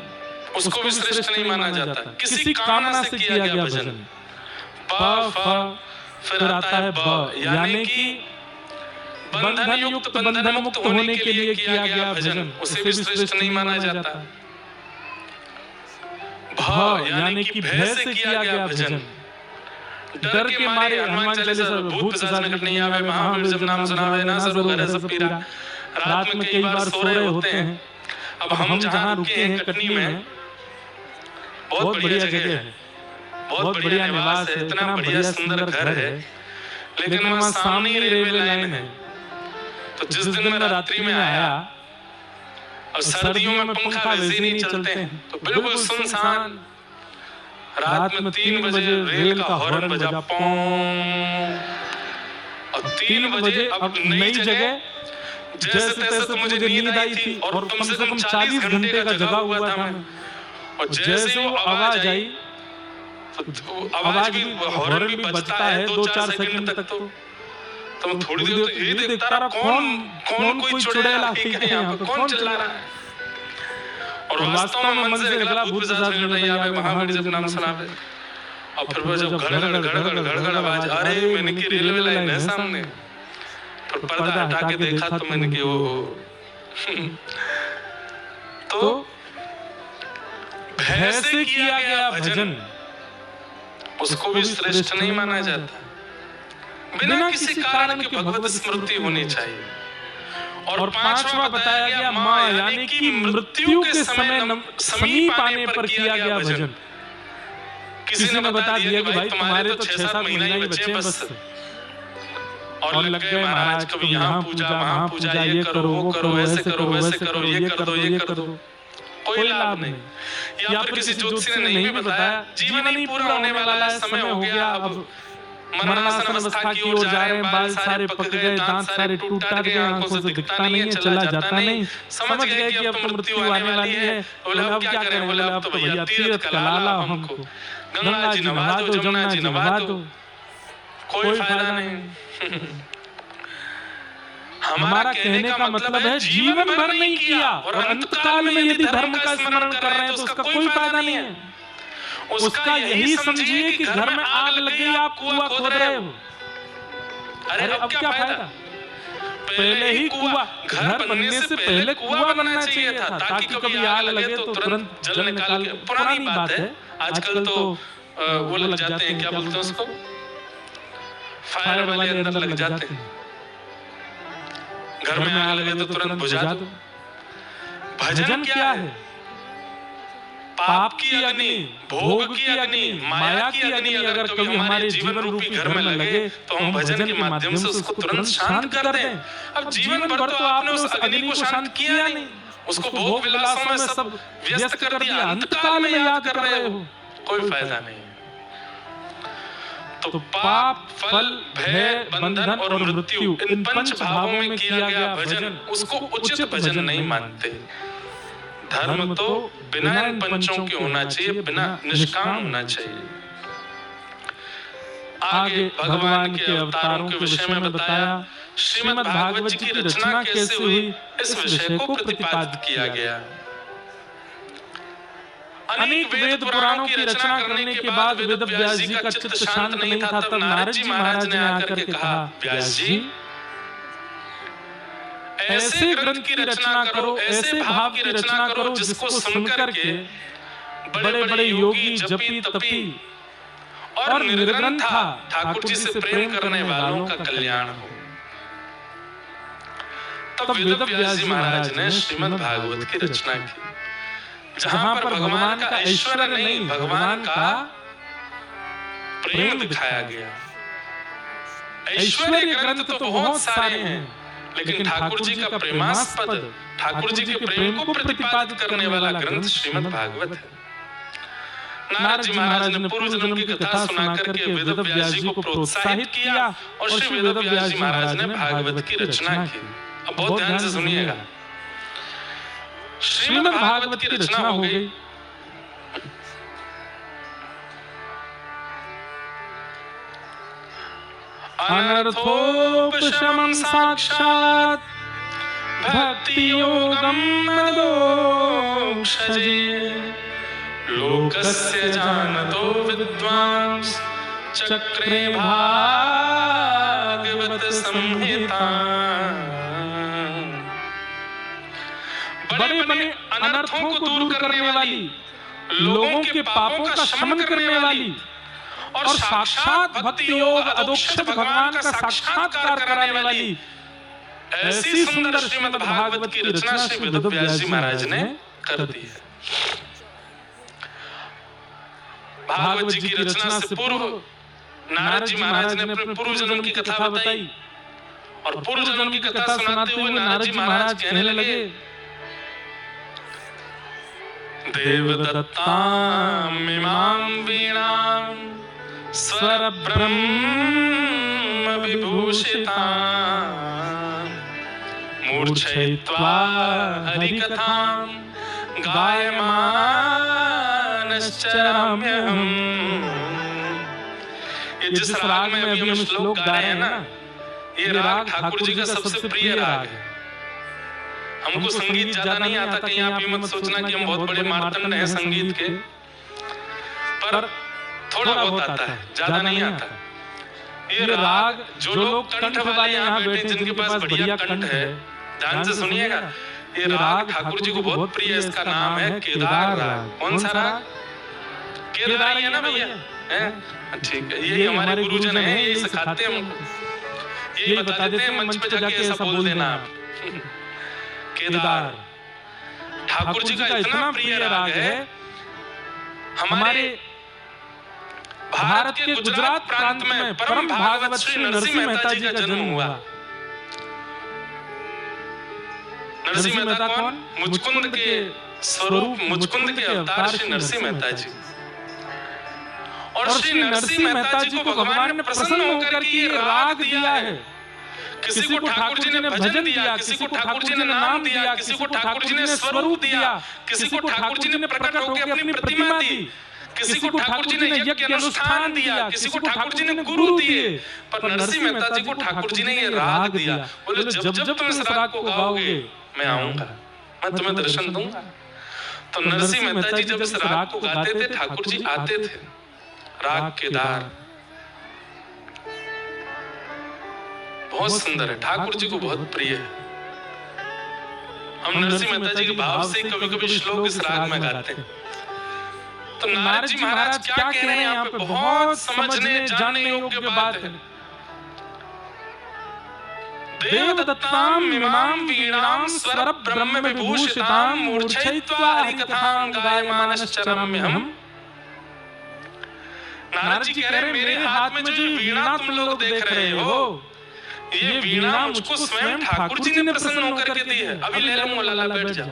उसको भी श्रेष्ठ नहीं माना जाता। किसी कामना से किया गया भजन, प फ फिर आता है ब, यानी कि बंधन युक्त, बंधन मुक्त होने के लिए किया गया भजन, उसे भी श्रेष्ठ नहीं माना जाता। भ यानी कि भय से किया गया भजन, डर के मारे हनुमान चालीसा भूत पिशाच निकट नहीं आवे, महावीर जब नाम सुनावे ना जरूर करे सब पीरा। रात में कई बार सो रहे होते हैं। अब हम जहाँ रुके हैं कटनी में, बहुत बढ़िया जगह है, बहुत बढ़िया निवास है, इतना बढ़िया सुंदर घर है, लेकिन वहाँ सामने ही रेलवे लाइन है। तो जिस दिन मैं रात्रि में आया और सर्दियों में पंखा वैसे नहीं चलते हैं, तो बिल्कुल सुनसान, रात में 3 बजे रेल का हॉर्न बजा, और 3 बजे अब नई जगह, जैसे तैसे तो मुझे नींद आई थी और कम से कम 40 घंटे का जगा हुआ था मैं। और जैसे वो आवाज आई, तो आवाज भी, हॉर्न भी बजता है 2-4 सेकंड तक। तो मैं थोड़ी देर तो ये देखता रहा, कौन कोई चुड़ैल आती है यहाँ पे, कौन चिल्ला रहा है। और वास्तव में मन से निकला भूत पिशाच निकट नहीं आवे, महावीर जब नाम सुनावे। और फिर वो जब गड़गड़ गड़गड़ गड़गड़ आवाज, अरे मैंने की रेलवे लाइन है सामने। फिर पर्दा हटा के देखा तो मैंने की वो तो भय से किया गया भजन, उसको भी श्रेष्ठ नहीं माना जाता। बिना किसी कारण के भगवत स्मृति होनी चाहिए। और पांचवा बताया गया माँ, यानी कि मृत्यु के समय समीप आने पर किया गया भजन। किसी ने बता दिया कि भाई तुम्हारे तो 6-7 महीना ही बचे हैं बस, और लग गए महाराज कभी यहाँ पूजा वहाँ पूजा, ये करो वो करो, ऐसे करो वैसे करो, ये कर दो ये कर दो, कोई लाभ नहीं। या फिर किसी ज्योतिषी ने नहीं बताया जीवन ही पूरा होने वाला है, समय हो गया, अब मरणासन अवस्था की ओर जा रहे हैं, बाल सारे पक गए, दांत सारे टूट गए, आंखों से दिखता नहीं है, चला जाता नहीं, समझ गए कि अब तो मृत्यु आने वाली है। बोले अब क्या करें? बोले अब तो भैया तीर्थ का लाला हमको, गंगा जी नवा दो, जमुना जी नवा दो, कोई फायदा नहीं। हमारा कहने का मतलब है जीवन भर नहीं किया और अंतकाल में यदि धर्म का स्मरण कर रहे हैं तो उसका कोई फायदा नहीं है। उसका यही समझिए कि घर में आग लग गई, आप कुआं खोद रहे हो। अरे अब क्या फायदा? पहले ही कुआं, घर बनने से पहले कुआं बनना चाहिए था, ताकि कभी आग लगे तो तुरंत जल निकाल के। पुरानी बात है, आजकल तो वो लग जाते हैं, क्या बोलते हैं उसको, फायर वाले अंदर लग जाते हैं। घर में आग लगे तो तुरंत बुझा दो। भजन क्या है? पाप की अग्नि, भोग की अग्नि, माया की अग्नि अगर कभी हमारे जीवन रूपी घर में लगे तो हम भजन के माध्यम से उसको तुरंत शांत कर दें। अब जीवन भर तो आपने उस अग्नि को शांत किया नहीं, उसको भोग विलासों में सब व्यस्त कर दिया, अंतकाल में याद कर रहे हो, कोई फायदा नहीं। तो पाप, फल, भय, बंधन और मृत्यु, इन पंच भावों में किया गया भजन उसको उचित भजन नहीं मानते। धर्म तो बिना इन पंचों के होना चाहिए, बिना निष्काम होना चाहिए। आगे भगवान के अवतारों के विषय में बताया, श्रीमद् भागवत जी की रचना कैसे हुई इस विषय को प्रतिपादित किया गया। अनेक वेद पुराणों की रचना करने के बाद वेद व्यास जी का चित्त शांत नहीं था, तब नारद जी महाराज ने आकर के कहा, व्यास जी ऐसे ग्रंथ की रचना करो, ऐसे भाव की रचना करो जिसको सुनकर के बड़े बड़े योगी, जपी, तपी और निर्ग्रंथा ठाकुर जी से प्रेम करने वालों का कल्याण हो। तब वेद व्यास जी महाराज ने श्रीमद् भागवत की रचना की, जहां पर भगवान का ऐश्वर्य नहीं, भगवान का प्रेम दिखाया गया। ऐश्वर्य ग्रंथ तो बहुत सारे हैं, लेकिन ठाकुर जी का प्रेमास्पद, ठाकुर जी के प्रेम को प्रतिपादित करने वाला ग्रंथ श्रीमद् भागवत है। नारद जी महाराज ने पूर्व जन्म की कथा सुनाकर के वेद व्यास जी को प्रोत्साहित किया और श्री वेद व्यास जी महाराज ने भागवत की रचना की। अब बहुत ध्यान से सुनिएगा, श्रीमद् भागवत की रचना हो गई। अनर्थोपशमं साक्षात् भक्ति योगं मदोक्षजे लोकस्य जानतो विद्वांस चक्रे भागवत संहिता। बड़े बड़े अनर्थों को दूर करने वाली, लोगों के पापों का शमन करने वाली और साक्षात भक्ति योग अधोक्षज भगवान का साक्षात्कार कराने वाली ऐसी सुंदर श्रीमद् भागवत की रचना श्री वेद व्यास जी महाराज ने कर दी है। भागवत जी की रचना से पूर्व नारद जी महाराज ने अपने पूर्व जन्म की कथा बताई और पूर्व जन्म की कथा सुनाते हुए नारद जी महाराज कहने लगे, देवदत्तां इमां वीणां स्वर ब्रह्म विभूषितां मूर्छयित्वा हरिकथां गायमानश्चराम्यहम्। ये जिस राग में अभी हम श्लोक गा रहे हैं ना, ये राग ठाकुर जी का सबसे प्रिय राग है। हमको संगीत ज्यादा नहीं आता, कहीं आप ये मत सोचना कि हम बहुत बड़े मार्तंड हैं संगीत के, पर थोड़ा बहुत आता है, ज्यादा नहीं आता। ये राग जो लोग कंठ वाले यहाँ बैठे, जिनके पास बढ़िया कंठ है, ध्यान से सुनिएगा, ये राग ठाकुर जी को बहुत प्रिय है। इसका नाम है केदार राग। कौन सा राग? केदार ही है ना भैया, हैं? ठीक है, यही हमारे गुरुजन हैं, यही सिखाते हैं हमको, यही बता देते हैं मंच पे जाके ऐसा बोल देना आप। केदार ठाकुर जी का इतना प्रिय राग है, हमारे भारत के गुजरात प्रांत में परम भागवत श्री नरसिंह मेहता जी का जन्म हुआ। नरसिंह मेहता कौन? मुचकुंद के स्वरूप, मुचकुंद के अवतार श्री नरसिंह मेहता जी। और श्री नरसिंह मेहता जी को भगवान ने प्रसन्न होकर के राग दिया है। किसी को ठाकुर जी ने भजन दिया, किसी को ठाकुर जी ने नाम दिया, किसी को ठाकुर जी ने स्वरूप दिया, किसी को ठाकुर जी ने प्रकट होकर अपनी प्रतिमा दी, किसी को ठाकुर जी ने यज्ञ अनुष्ठान दिया, किसी को ठाकुर जी ने गुरु दिए, पर नरसिंह मेहता जी को ठाकुर जी ने ये राग दिया। बोले जब जब तुम इस राग को गाओगे मैं आऊंगा, मैं तुम्हें दर्शन दूंगा। तो नरसिंह मेहता जी जब इस राग को गाते थे, ठाकुर जी आते थे। राग केदार बहुत सुंदर है, ठाकुर जी को बहुत प्रिय है। हम नरसिंह मेहता जी के भाव से कभी कभी श्लोक इस राग में गाते हैं। तो नारद जी महाराज क्या कह रहे हैं यहाँ पे? बहुत समझने जानने योग्य बात है। देवदत्ताम इमाम वीणाम स्वर ब्रह्म विभूषिताम मूर्छयित्वा हरिकथां गायमानश्चराम्यहम्। नारद जी कह रहे हैं मेरे हाथ में जो वीणा तुम लोग देख रहे हो, ये वीणा मुझको स्वयं ठाकुर जी ने प्रसन्न होकर के दी है। अभी ले लूंगा, लाला बैठ जा।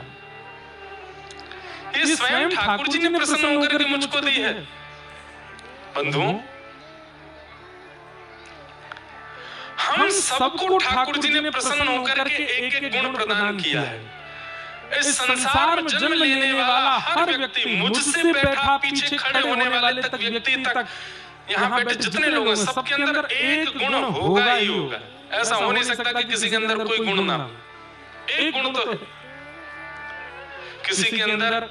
ये स्वयं ठाकुर जी ने प्रसन्न होकर के मुझको दी है। बंधुओं, हम सबको ठाकुर जी ने प्रसन्न होकर के एक एक गुण प्रदान किया है। इस संसार में जन्म लेने वाला हर व्यक्ति, मुझसे बैठा पीछे खड़े होने वाले तक व्यक्ति तक, यहाँ बैठे जितने लोग हैं, सबके अंदर एक गुण होगा ही होगा। ऐसा हो नहीं सकता कि किसी के अंदर कोई गुण ना हो। एक गुण तो है। किसी के अंदर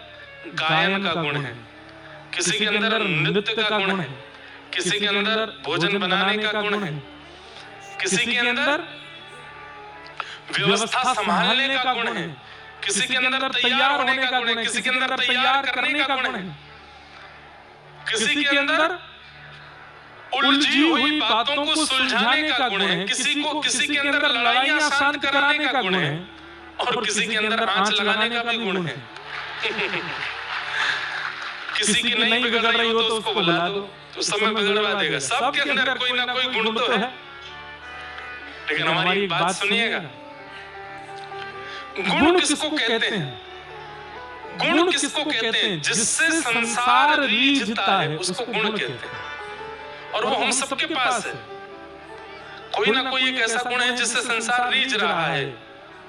गायन का गुण है, किसी के अंदर नृत्य का गुण है, किसी के अंदर भोजन बनाने का गुण है, किसी के अंदर व्यवस्था संभालने का गुण है, किसी के अंदर तैयार होने का गुण है, किसी के अंदर तैयार करने का गुण है, किसी के अंदर उलझी हुई बातों को सुलझाने का गुण है, किसी के अंदर लड़ाइयां शांत कराने का गुण है, और किसी के अंदर आंच लगाने का भी गुण है। किसी की नहीं बिगड़ रही हो तो उसको बुला दो, तो समय बिगड़वा देगा। सबके अंदर कोई ना कोई गुण तो है। लेकिन हमारी एक बात सुनिएगा, गुण किसको कहते हैं? गुण किसको कहते हैं? जिससे संसार रीझता है उसको गुण कहते हैं। और वो हम सबके पास है। कोई ना कोई एक ऐसा गुण है जिससे संसार रीझ रहा है।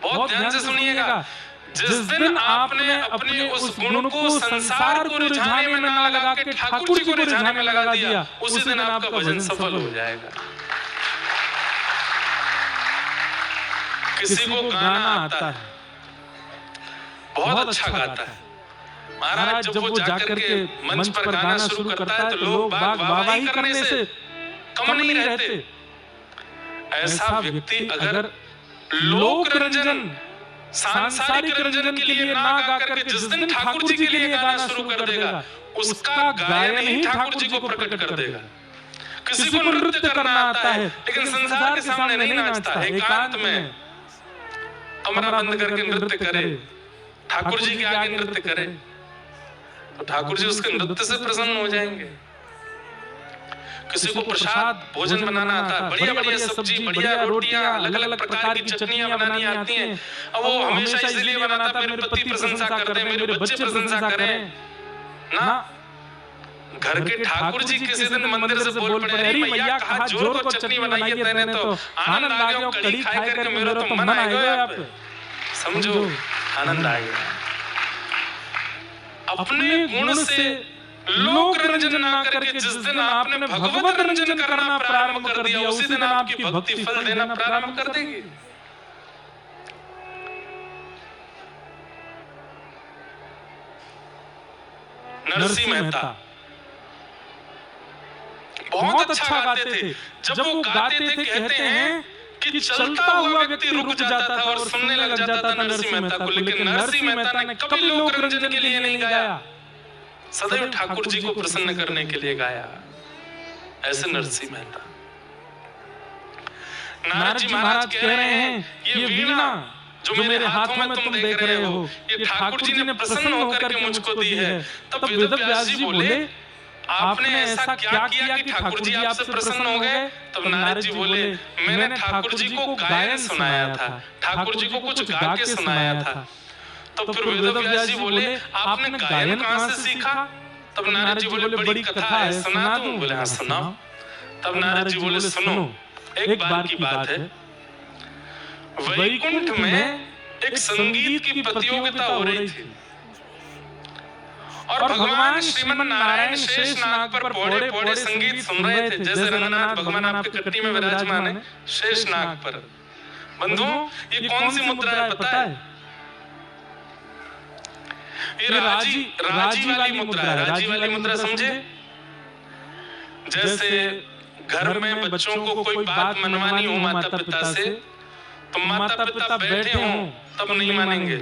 बहुत ध्यान से सुनिएगा, जिस दिन आपने अपने उस गुण को संसार को रिझाने में ना लगा के ठाकुर जी को रिझाने में लगा दिया, उसी दिन आपका भजन सफल हो जाएगा। किसी को गाना आता है, बहुत अच्छा गाता है। महाराज जब वो जाकर के मंच पर गाना शुरू करता है तो लोग बाग वाहवाही करने से कम नहीं रहते। ऐसा व्यक्ति अगर लोक रंजन, सांसारिक रंजन के लिए ना गा करके जिस दिन ठाकुर जी के लिए गाना शुरू कर देगा, उसका गायन ही ठाकुर जी को प्रकट कर देगा। किसी को नृत्य करना आता है लेकिन संसार के सामने नहीं नाचता, एकांत में कमरा बंद करके नृत्य करे, ठाकुर जी के आगे नृत्य करे, तो ठाकुर जी उसके नृत्य से प्रसन्न हो जाएंगे। किसी को प्रसाद भोजन बनाना आता है, बढ़िया बढ़िया सब्जी, बढ़िया रोटियां, अलग अलग प्रकार की चटनियां बनानी आती हैं। अब वो हमेशा इसलिए बनाता है मेरे पति प्रशंसा करते हैं, मेरे बच्चे प्रशंसा करें ना। घर के ठाकुर जी किसी दिन मंदिर से बोल पड़े, अरे भैया कहा जोर को चटनी बनाई है तेने, तो आनंद आ गया, कड़ी खाए करके मेरा तो मन आ गया। आप समझो, आनंद आ गया। अपने गुण से लोक रंजन ना करके जिस दिन आपने भगवत रंजन करना प्रारंभ कर दिया, उसी दिन आपकी भक्ति फल देना प्रारंभ कर देगी। नरसिंह मेहता बहुत अच्छा गाते थे। जब वो गाते थे कहते हैं कि चलता हुआ व्यक्ति रुक जाता था और सुनने लग जाता था नरसिंह मेहता को। लेकिन नरसिंह मेहता ने कभी लोक रंजन के लिए नहीं गाया, सदैव ठाकुर जी को प्रसन्न करने के लिए गाया। ऐसे नरसिंह मेहता। नारद जी महाराज कह रहे हैं ये वीणा जो मेरे हाथों में तुम देख रहे हो, ये ठाकुर जी ने प्रसन्न होकर के मुझको दी है। तब वेद व्यास जी बोले आपने ऐसा क्या किया कि ठाकुर जी आपसे प्रसन्न हो गए? तब नारद जी बोले मैंने ठाकुर जी को गायन सुनाया था, ठाकुर जी को कुछ गा के सुनाया था। तब फिर वेद व्यास जी बोले आपने गायन कहां से सीखा? तब नारद जी बोले बड़ी कथा है, सुना दूं? बोले हाँ सुनाओ। तब नारद जी बोले सुनो, एक बार की बात है, वैकुंठ में एक संगीत की प्रतियोगिता हो रही थी और भगवान श्रीमन नारायण शेष नाग पर पौड़े पौड़े संगीत सुन रहे थे। जैसे रंगनाथ भगवान आपके कट्टी में विराजमान है शेष नाग पर। बंधुओं ये कौन सी मुद्रा है पता है? ये राजी वाली मुद्रा है। राजी वाली मुद्रा समझे? जैसे घर में बच्चों को कोई बात मनवानी हो माता पिता से, तो माता पिता बैठे हों तब नहीं मानेंगे,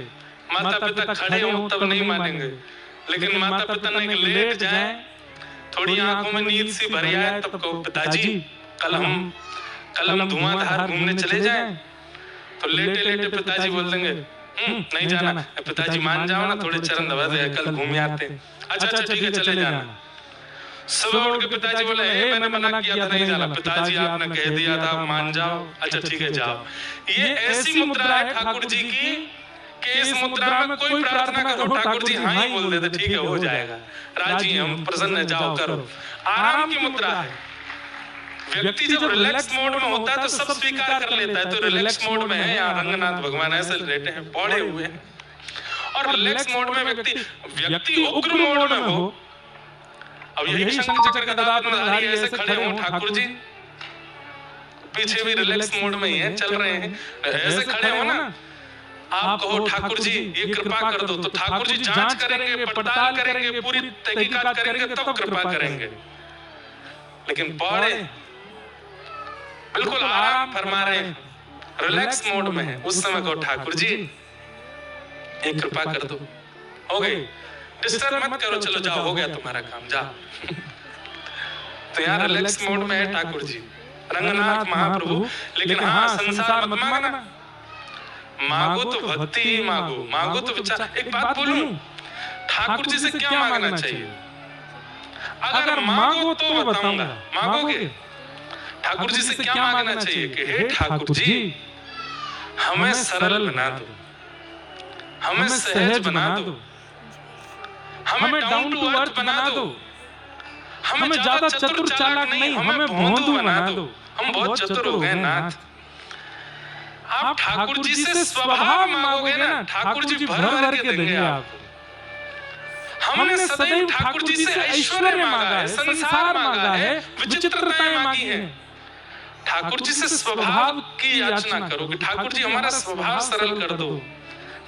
माता पिता खड़े हों तब नहीं मानेंगे, लेकिन माता पिता ने लेट जाए, थोड़ी आंखों में नींद सी भर आए, तब कहो पिताजी कल हम धुआंधार घूमने चले जाएं। तो लेटे लेटे पिताजी बोल देंगे नहीं जाना। पिताजी मान जाओ ना, थोड़े चरण दबा दे, कल घूम आते। अच्छा ठीक है चले जाना। सुबह उठ के पिताजी बोले मैंने मना किया था नहीं जाना। पिताजी आपने कह दिया था मान जाओ। अच्छा ठीक है जाओ। ये ऐसी मुद्रा है ठाकुर जी की कि इस मुद्रा में कोई प्रार्थना करो ठाकुर जी हाँ ही बोल देते, ठीक है हो जाएगा, राजी हम प्रसन्न है, जाओ करो। आराम की मुद्रा है। व्यक्ति जब रिलैक्स मोड में होता है तो सब स्वीकार कर लेता है। तो रिलैक्स मोड में है यहाँ रंगनाथ भगवान ऐसे लेटे हैं, पौड़े हुए हैं। और रिलैक्स मोड में व्यक्ति उग्र मोड में हो। अब यही शंख चक्र गदाधारी ऐसे खड़े हो ठाकुर जी, पीछे भी रिलैक्स मोड में ही है, चल रहे हैं, ऐसे खड़े हो ना, आप कहो ठाकुर जी ये कृपा कर दो, तो ठाकुर जी जांच करेंगे, पड़ताल करेंगे, पूरी तहकीकात करेंगे, तब कृपा करेंगे। लेकिन पौड़े बिल्कुल आराम फरमा रहे हैं, रिलैक्स मोड में है, उस समय कहो ठाकुर जी ये कृपा कर दो, हो गई, डिस्टर्ब मत करो, चलो जाओ हो गया तुम्हारा काम, जा। तो यहाँ रिलैक्स मोड में है ठाकुर जी, रंगनाथ महाप्रभु। लेकिन हाँ संसार मत मांगना, मांगो तो भक्ति ही मांगो, मांगो तो विचार। एक बात बोलूं, ठाकुर जी से क्या मांगना चाहिए? अगर मांगो तो बताऊंगा, मांगोगे? ठाकुर जी से क्या मांगना चाहिए कि हे ठाकुर जी हमें सरल बना दो, हमें सहज बना दो, हमें डाउन टू अर्थ बना दो, हमें ज्यादा चतुर चालाक नहीं, हमें भोंदू बना दो, हम बहुत चतुर हो गए नाथ। आप ठाकुर जी से स्वभाव मांगोगे ना, ठाकुर जी भर भर के देंगे आपको। हमने सदैव ठाकुर जी से ऐश्वर्य मांगा है, संसार मांगा है, विचित्रताएं मांगी हैं। ठाकुर जी से स्वभाव की याचना करो कि ठाकुर जी हमारा स्वभाव सरल कर दो,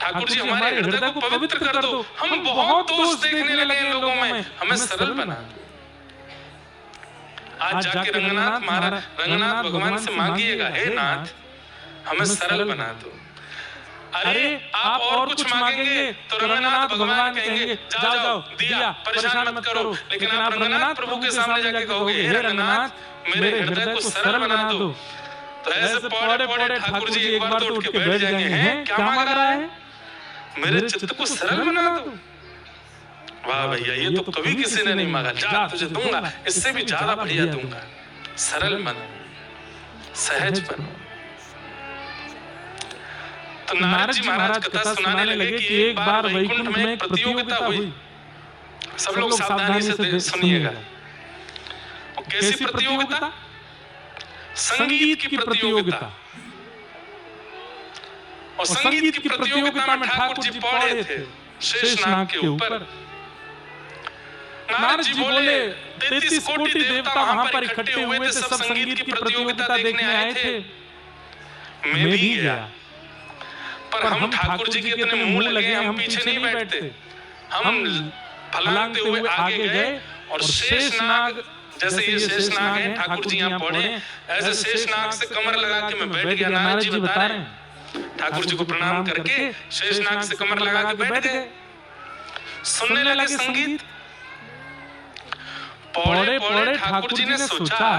ठाकुर जी हमारे हृदय को पवित्र कर दो, हम बहुत दोष देखने लगे हैं लोगों में, हमें सरल बना दो। आज जाके रंगनाथ भगवान से मांगिएगा, हे नाथ हमें सरल बना दो। अरे आप और कुछ मांगेंगे तो रंगनाथ भगवान कहेंगे जाओ जाओ दिया, परेशान मत करो। लेकिन आप रंगनाथ प्रभु के सामने जाके कहोगे हे रंगनाथ मेरे हृदय को सरल बना दो, तो ऐसे पौड़े पौड़े ठाकुर जी एक बार तो उठ के बैठ जाएंगे, हैं क्या मांग रहा है? मेरे चित्त को सरल बना दो। वाह भैया ये तो कभी किसी ने नहीं मांगा, जा तुझे दूंगा, इससे भी ज्यादा बढ़िया दूंगा। सरल बनो, सहज बनो। तो नारद जी महाराज कथा सुनाने लगे कि एक बार वैकुंठ में एक प्रतियोगिता हुई। सब लोग सावधानी से सुनिएगा। कैसी प्रतियोगिता? संगीत की प्रतियोगिता। और संगीत की प्रतियोगिता में ठाकुर जी पौड़े थे शेषनाग के ऊपर। नारद जी बोले 33 कोटि देवता वहां पर इकट्ठे हुए थे, सब संगीत की प्रतियोगिता देखने आए थे, मैं भी गया। पर हम ठाकुर जी के इतने मुंह लगे, हम पीछे नहीं बैठते, हम फलांगते हुए आगे गए। और शेषनाग, जैसे ये शेषनाग है, ठाकुर जी यहाँ पौड़े, ऐसे शेषनाग से कमर लगा के मैं बैठ गया। नारद जी बता रहे हैं, ठाकुर जी को प्रणाम करके शेषनाग से कमर लगा के बैठ गए, सुनने लगे संगीत। पौड़े पौड़े ठाकुर जी ने सोचा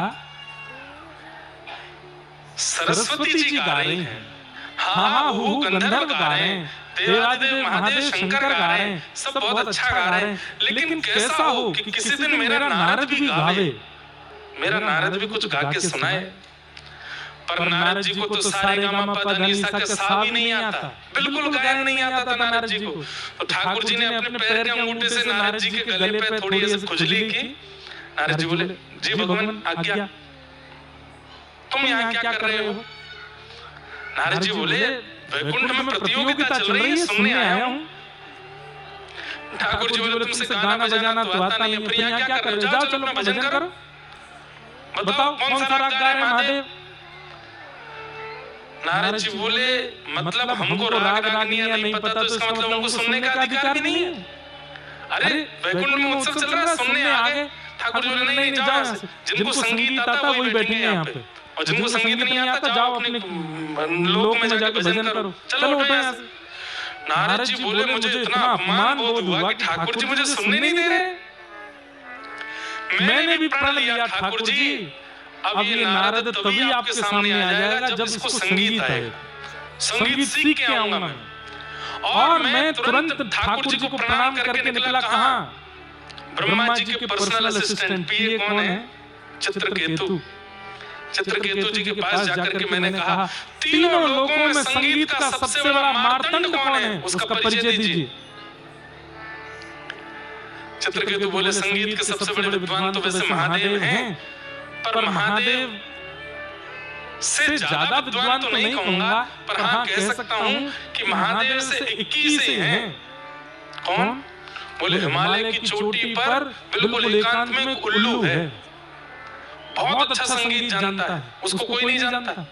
सरस्वती जी गा रही हैं, हाँ हाँ हूँ गंधर्व गा रहे हैं, देवादिदेव महादेव शंकर गा रहे हैं, सब बहुत अच्छा गा रहे हैं, लेकिन कैसा हो कि किसी दिन मेरा नारद भी गावे, मेरा नारद भी कुछ गा के सुनाए। पर नारद जी को तो सारे गामा पा धा नी सा का सा भी नहीं आता, बिल्कुल गायन नहीं आता था नारद जी को। तो ठाकुर जी ने अपने पैर के अंगूठे से नारद जी के गले पे थोड़ी ऐसी खुजली की। नारद जी बोले, जी भगवान आज्ञा, तुम यहाँ क्या कर रहे हो? नारद जी बोले, वैकुंठ में प्रतियोगिता चल रही है, सुनने आया हूँ। ठाकुर जी बोले, तुमसे गाना बजाना तो आता नहीं है, फिर यहाँ क्या कर रहे हो? जाओ चलो अपना भजन करो, बताओ कौन सा राग गा रहे हैं महादेव? नारद जी बोले, मतलब हमको राग रागनियां नहीं पता तो इसका मतलब हमको सुनने का अधिकार नहीं है। अरे वैकुंठ में उत्सव चल रहा है, सुनने आ गए। ठाकुर जी बोले, नहीं जाओ यहाँ से, जिनको संगीत आता वही बैठेंगे यहाँ पे, और जिनको संगीत नहीं आता जाओ अपने लोक में जाके भजन करो, चलो उठो यहाँ से। नारद जी बोले, मुझे इतना अपमान बोध हुआ कि ठाकुर जी मुझे सुनने नहीं दे रहे। मैंने भी प्रण लिया ठाकुर जी, अब ये नारद तभी आपके सामने आ जाएगा जब इसको संगीत आएगा, संगीत सीख के आऊंगा मैं। और मैं तुरंत ठाकुर जी को प्रणाम करके निकला। कहाँ? ब्रह्मा जी के पर्सनल असिस्टेंट पीए कौन है? चित्रकेतु। चित्रकेतु जी के पास जाकर के मैंने कहा, तीनों लोगों में संगीत का सबसे बड़ा मार्तंड कौन है, उसका परिचय दीजिए। चित्रकेतु बोले, संगीत के सबसे बड़े विद्वान तो वैसे महादेव हैं, पर महादेव से ज्यादा विद्वान तो नहीं कहूंगा, पर हाँ कह सकता हूं कि महादेव से 21 हैं। कौन? बोले, हिमालय की चोटी पर बिल्कुल एकांत में एक उल्लू है, बहुत अच्छा संगीत जानता है, उसको कोई नहीं जानता।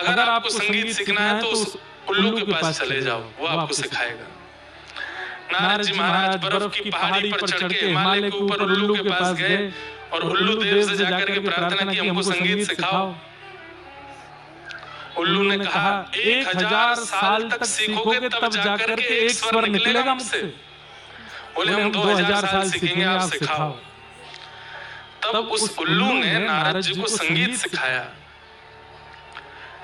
अगर आपको संगीत सीखना है तो उस उल्लू के पास चले जाओ, वो आपको सिखाएगा। नारद जी महाराज बर्फ की पहाड़ी पर चढ़ के हिमालय के ऊपर उल्लू के पास गए और उल्लू देव से जाकर के प्रार्थना की, हमको संगीत सिखाओ। उल्लू ने कहा, 1000 साल तक सीखोगे तब जाकर के एक स्वर निकलेगा मुझसे। बोले, हम 2000 साल सीखेंगे, आप सिखाओ। तब उस उल्लू ने नारद जी को संगीत सिखाया।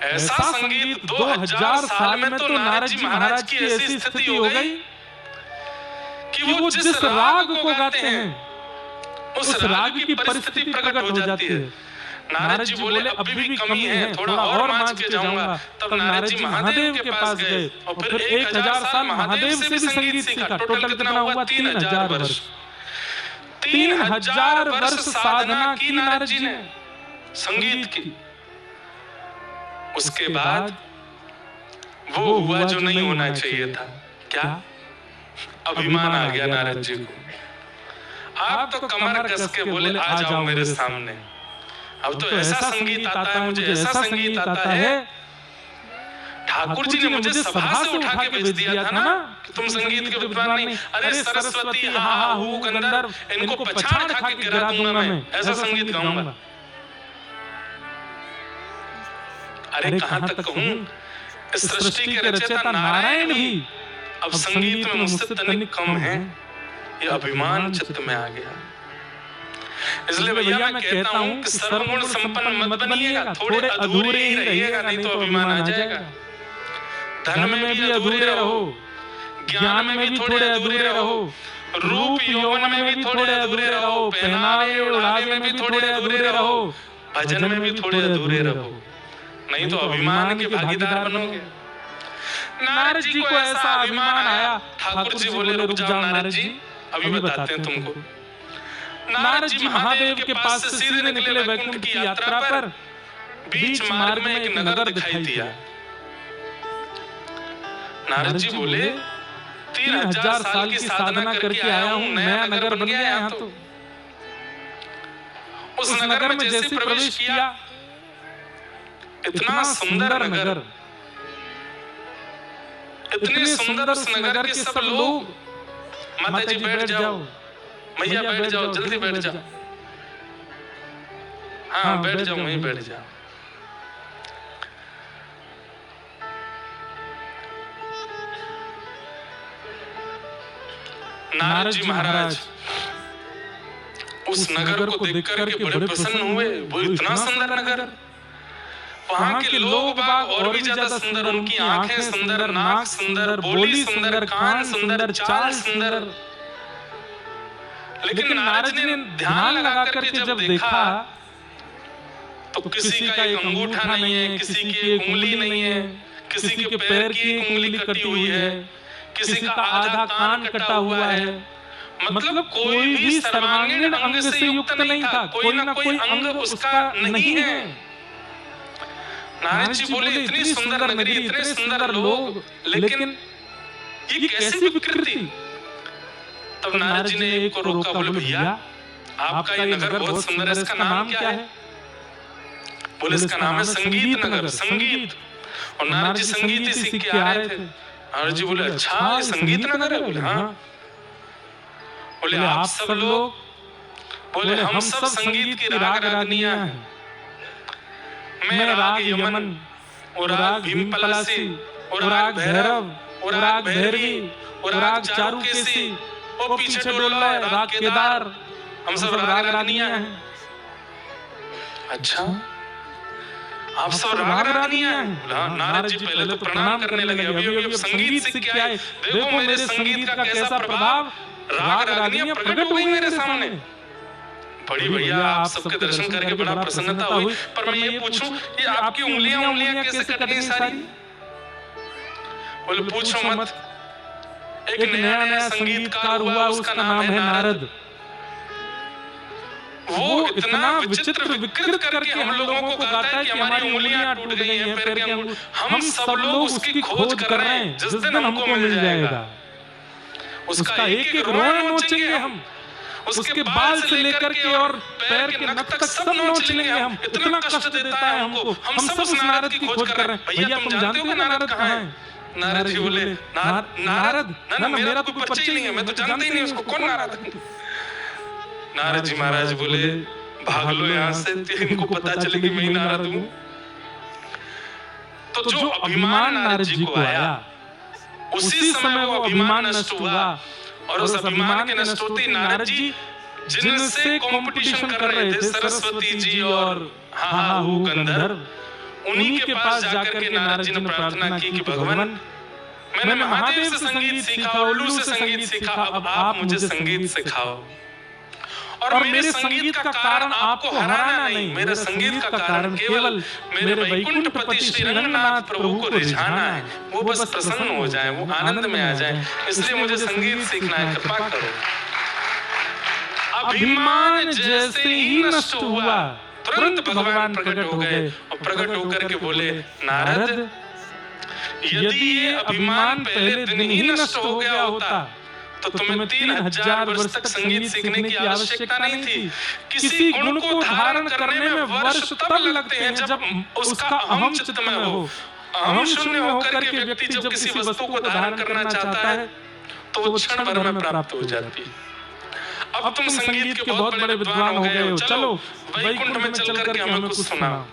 ऐसा संगीत 2000 साल में तो नारद जी महाराज की ऐसी स्थिति हो गई कि वो जिस राग को गाते हैं उस राग की परिस्थिति प्रकट हो जाती है। नारद जी बोले, अभी भी कमी है, थोड़ा और मांझ के जाऊंगा। तब नारद जी महादेव के पास गए और फिर 1000 साल महादेव से भी संगीत सीखा। टोटल कितना हुआ? 3000 वर्ष। 3000 वर्ष साधना की नारद जी ने संगीत की। उसके बाद वो हुआ जो नहीं होना चाहिए था। क्या? अभिमान आ गया नारद जी को। आप तो कमर कस के बोले, आ जाओ मेरे सामने। अब तो ऐसा संगीत आता है, मुझे ऐसा संगीत आता है। ठाकुर जी ने मुझे सभा से उठा के भेज दिया था ना कि तुम संगीत के विद्वान नहीं। अरे सरस्वती, हा हा हूँ गंधर्व, इनको पछाड़ खा के गिरा दूंगा मैं, ऐसा संगीत गाऊंगा। अरे कहां तक कहूं, इस सृष्टि के रचयिता नारायण भी अब संगीत में मुझसे तनिक कम है। ये अभिमान चित्त में आ गया। इसलिए भैया मैं कहता हूं कि सर्वगुण संपन्न मत बनिएगा, थोड़े अधूरे ही रहिएगा, नहीं तो अभिमान आ जाएगा। धन में भी अधूरे रहो, ज्ञान में भी थोड़े अधूरे रहो, रूप यौवन में भी थोड़े अधूरे रहो, पहनावे उड़ावे में भी थोड़े अधूरे रहो, भजन में भी थोड़े अधूरे रहो, नहीं तो अभिमान के भागीदार बनोगे। नारद जी को ऐसा अभिमान आया। ठाकुर जी बोले, रुक जाओ नारद जी, अभी बताते हैं तुमको। नारद जी महादेव के पास से सीधे निकले वैकुंठ की यात्रा पर। बीच मार्ग में एक नगर दिखाई दिया। नारद जी बोले, 3000 साल की साधना करके आया हूं, नया नगर बन गया यहाँ तो। उस नगर में जैसे प्रवेश किया, इतना सुंदर नगर, इतने सुंदर उस नगर के सब लोग, माता जी बैठ जाओ, मैया बैठ जाओ, जल्दी बैठ जाओ, हाँ बैठ जाओ, वहीं बैठ जाओ। नारद जी महाराज उस नगर को देख करके बड़े प्रसन्न हुए। वो इतना सुंदर नगर, वहाँ के लोग बाग और भी ज्यादा सुंदर, उनकी आंखें सुंदर, नाक सुंदर, बोली सुंदर, कान सुंदर, चाल सुंदर। लेकिन नारद जी ने ध्यान लगा करके जब देखा तो किसी का एक अंगूठा नहीं है, किसी की एक उंगली नहीं है, किसी के पैर की एक उंगली कटी हुई है, किसी का आधा कान कटा हुआ है। मतलब कोई भी सर्वांगीण अंग से युक्त नहीं था, कोई ना कोई अंग उसका नहीं है। नारद जी बोले इतनी सुंदर नगरी, इतने सुंदर लोग, लेकिन ये कैसी विकृति। तब नारद जी ने एक को रोका, बोले भैया आपका ये नगर बहुत सुंदर है, इसका नाम क्या है? बोले इसका नाम है संगीत नगर, संगीत। और नारद जी संगीत ही सीख के आ रहे थे। नारद जी बोले अच्छा ये संगीत नगर है? बोले हाँ। बोले आप सब लोग? बोले हम सब संगीत की राग रागनियां हैं। मैं राग यमन, और राग भीमपलासी, और राग भैरव, और राग भैरवी, और राग चारुकेसी, वो पीछे डोल रहा है राग केदार। हम सब राग रागनियां हैं। अच्छा आप सब राग रागनियां हैं? नारद जी पहले तो प्रणाम करने लगे, अभी संगीत सीख के आए, देखो मेरे संगीत का कैसा प्रभाव, राग रागनियां प्रकट हो गई मेरे सामने। बड़ी भैया आप सबके दर्शन करके बड़ा प्रसन्नता हुई, पर मैं ये पूछूं ये आपकी उंगलियां कैसे कट गई सारी? बोले पूछो मत। एक नया संगीतकार हुआ, उसका नाम है नारद। वो इतना विचित्र विकृत करके हम लोगों को गाता है कि हमारी उंगलियां टूट गई हैं, पैर के अंगूठे। हम सब लोग उसकी खोज कर रहे हैं, जिस दिन हमको मिल जाएगा उसका एक एक रोआ नोचेंगे हम, उसके बाल से लेकर के और पैर के नख तक सब नोच लेंगे हम। इतना कष्ट देता है हमको, हम सब उस नारद की खोज कर रहे हैं। भैया तुम जानते हो नारद कहाँ है? नारद जी बोले नारद ना मेरा तो कोई परिचय नहीं है, मैं तो जानता ही नहीं उसको, कौन नारद? नारद जी महाराज बोले भाग लो यहाँ से, इनको पता चले कि मैं नारद हूँ। तो जो अभिमान नारद जी को आया, उसी समय वो अभिमान नष्ट हुआ। और उस अभिमान के नष्ट होते नारद जी जिनसे कंपटीशन कर रहे थे, सरस्वती जी और हाहू गंधर्व, उन्हीं के पास जाकर के नारद जी ने प्रार्थना की कि भगवान मैंने महादेव से संगीत सीखा, उल्लू से संगीत सीखा, अब आप मुझे संगीत सिखाओ। और मेरे संगीत का कारण आपको हराना नहीं, मेरे संगीत का कारण केवल मेरे वैकुंठपति श्री रंगनाथ प्रभु को रिझाना है। वो बस प्रसन्न हो जाए, वो आनंद में आ जाए, इसलिए मुझे संगीत सीखना है, कृपा करो। अभिमान जैसे ही नष्ट हुआ, तुरंत भगवान प्रकट हो गए और प्रकट होकर के बोले नारद यदि ये अभिमान पहले दिन ही नष्ट हो गया होता तो तुम्हें 3000 वर्ष तक संगीत सीखने की आवश्यकता नहीं थी। किसी गुण को धारण करने में वर्ष तब लगते हैं जब उसका अहम चित्त में हो। अहम शून्य होकर के व्यक्ति जब किसी वस्तु को धारण करना चाहता है तो वो क्षण भर में प्राप्त हो जाती है। अब तुम संगीत के बहुत बड़े विद्वान हो गए हो, चलो वैकुंठ में चल करके हमें कुछ सुनाओ।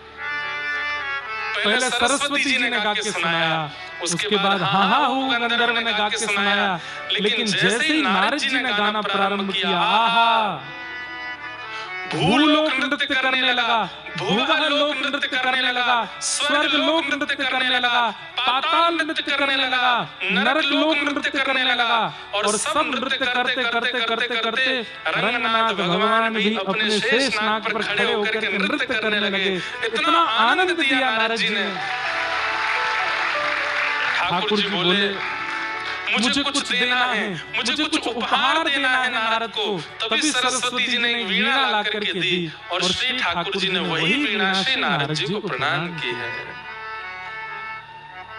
पहले सरस्वती जी ने गा के सुनाया, उसके बाद हाहू गंधर्व ने गा के सुनाया, लेकिन जैसे ही नारद जी ने गाना प्रारंभ किया, आहा भूलोक नृत्य करने लगा, भूलोक नृत्य करने लगा, स्वर्ग लोक नृत्य करने लगा, पाताल नृत्य करने लगा, नरक लोक नृत्य करने लगा। और सब नृत्य करते करते करते करते रंगनाथ भगवान भी अपने शेष नाग पर खड़े होकर के नृत्य करने लगे। इतना आनंद दिया नारद जी ने। ठाकुर जी बोले मुझे कुछ देना है, मुझे कुछ उपहार देना है नारद को। तभी सरस्वती जी ने एक वीणा ला करके दी और श्री ठाकुर जी ने वही वीणा श्री नारद जी को प्रदान की है।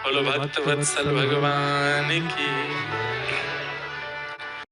बोलो भक्त वत्सल भगवान की।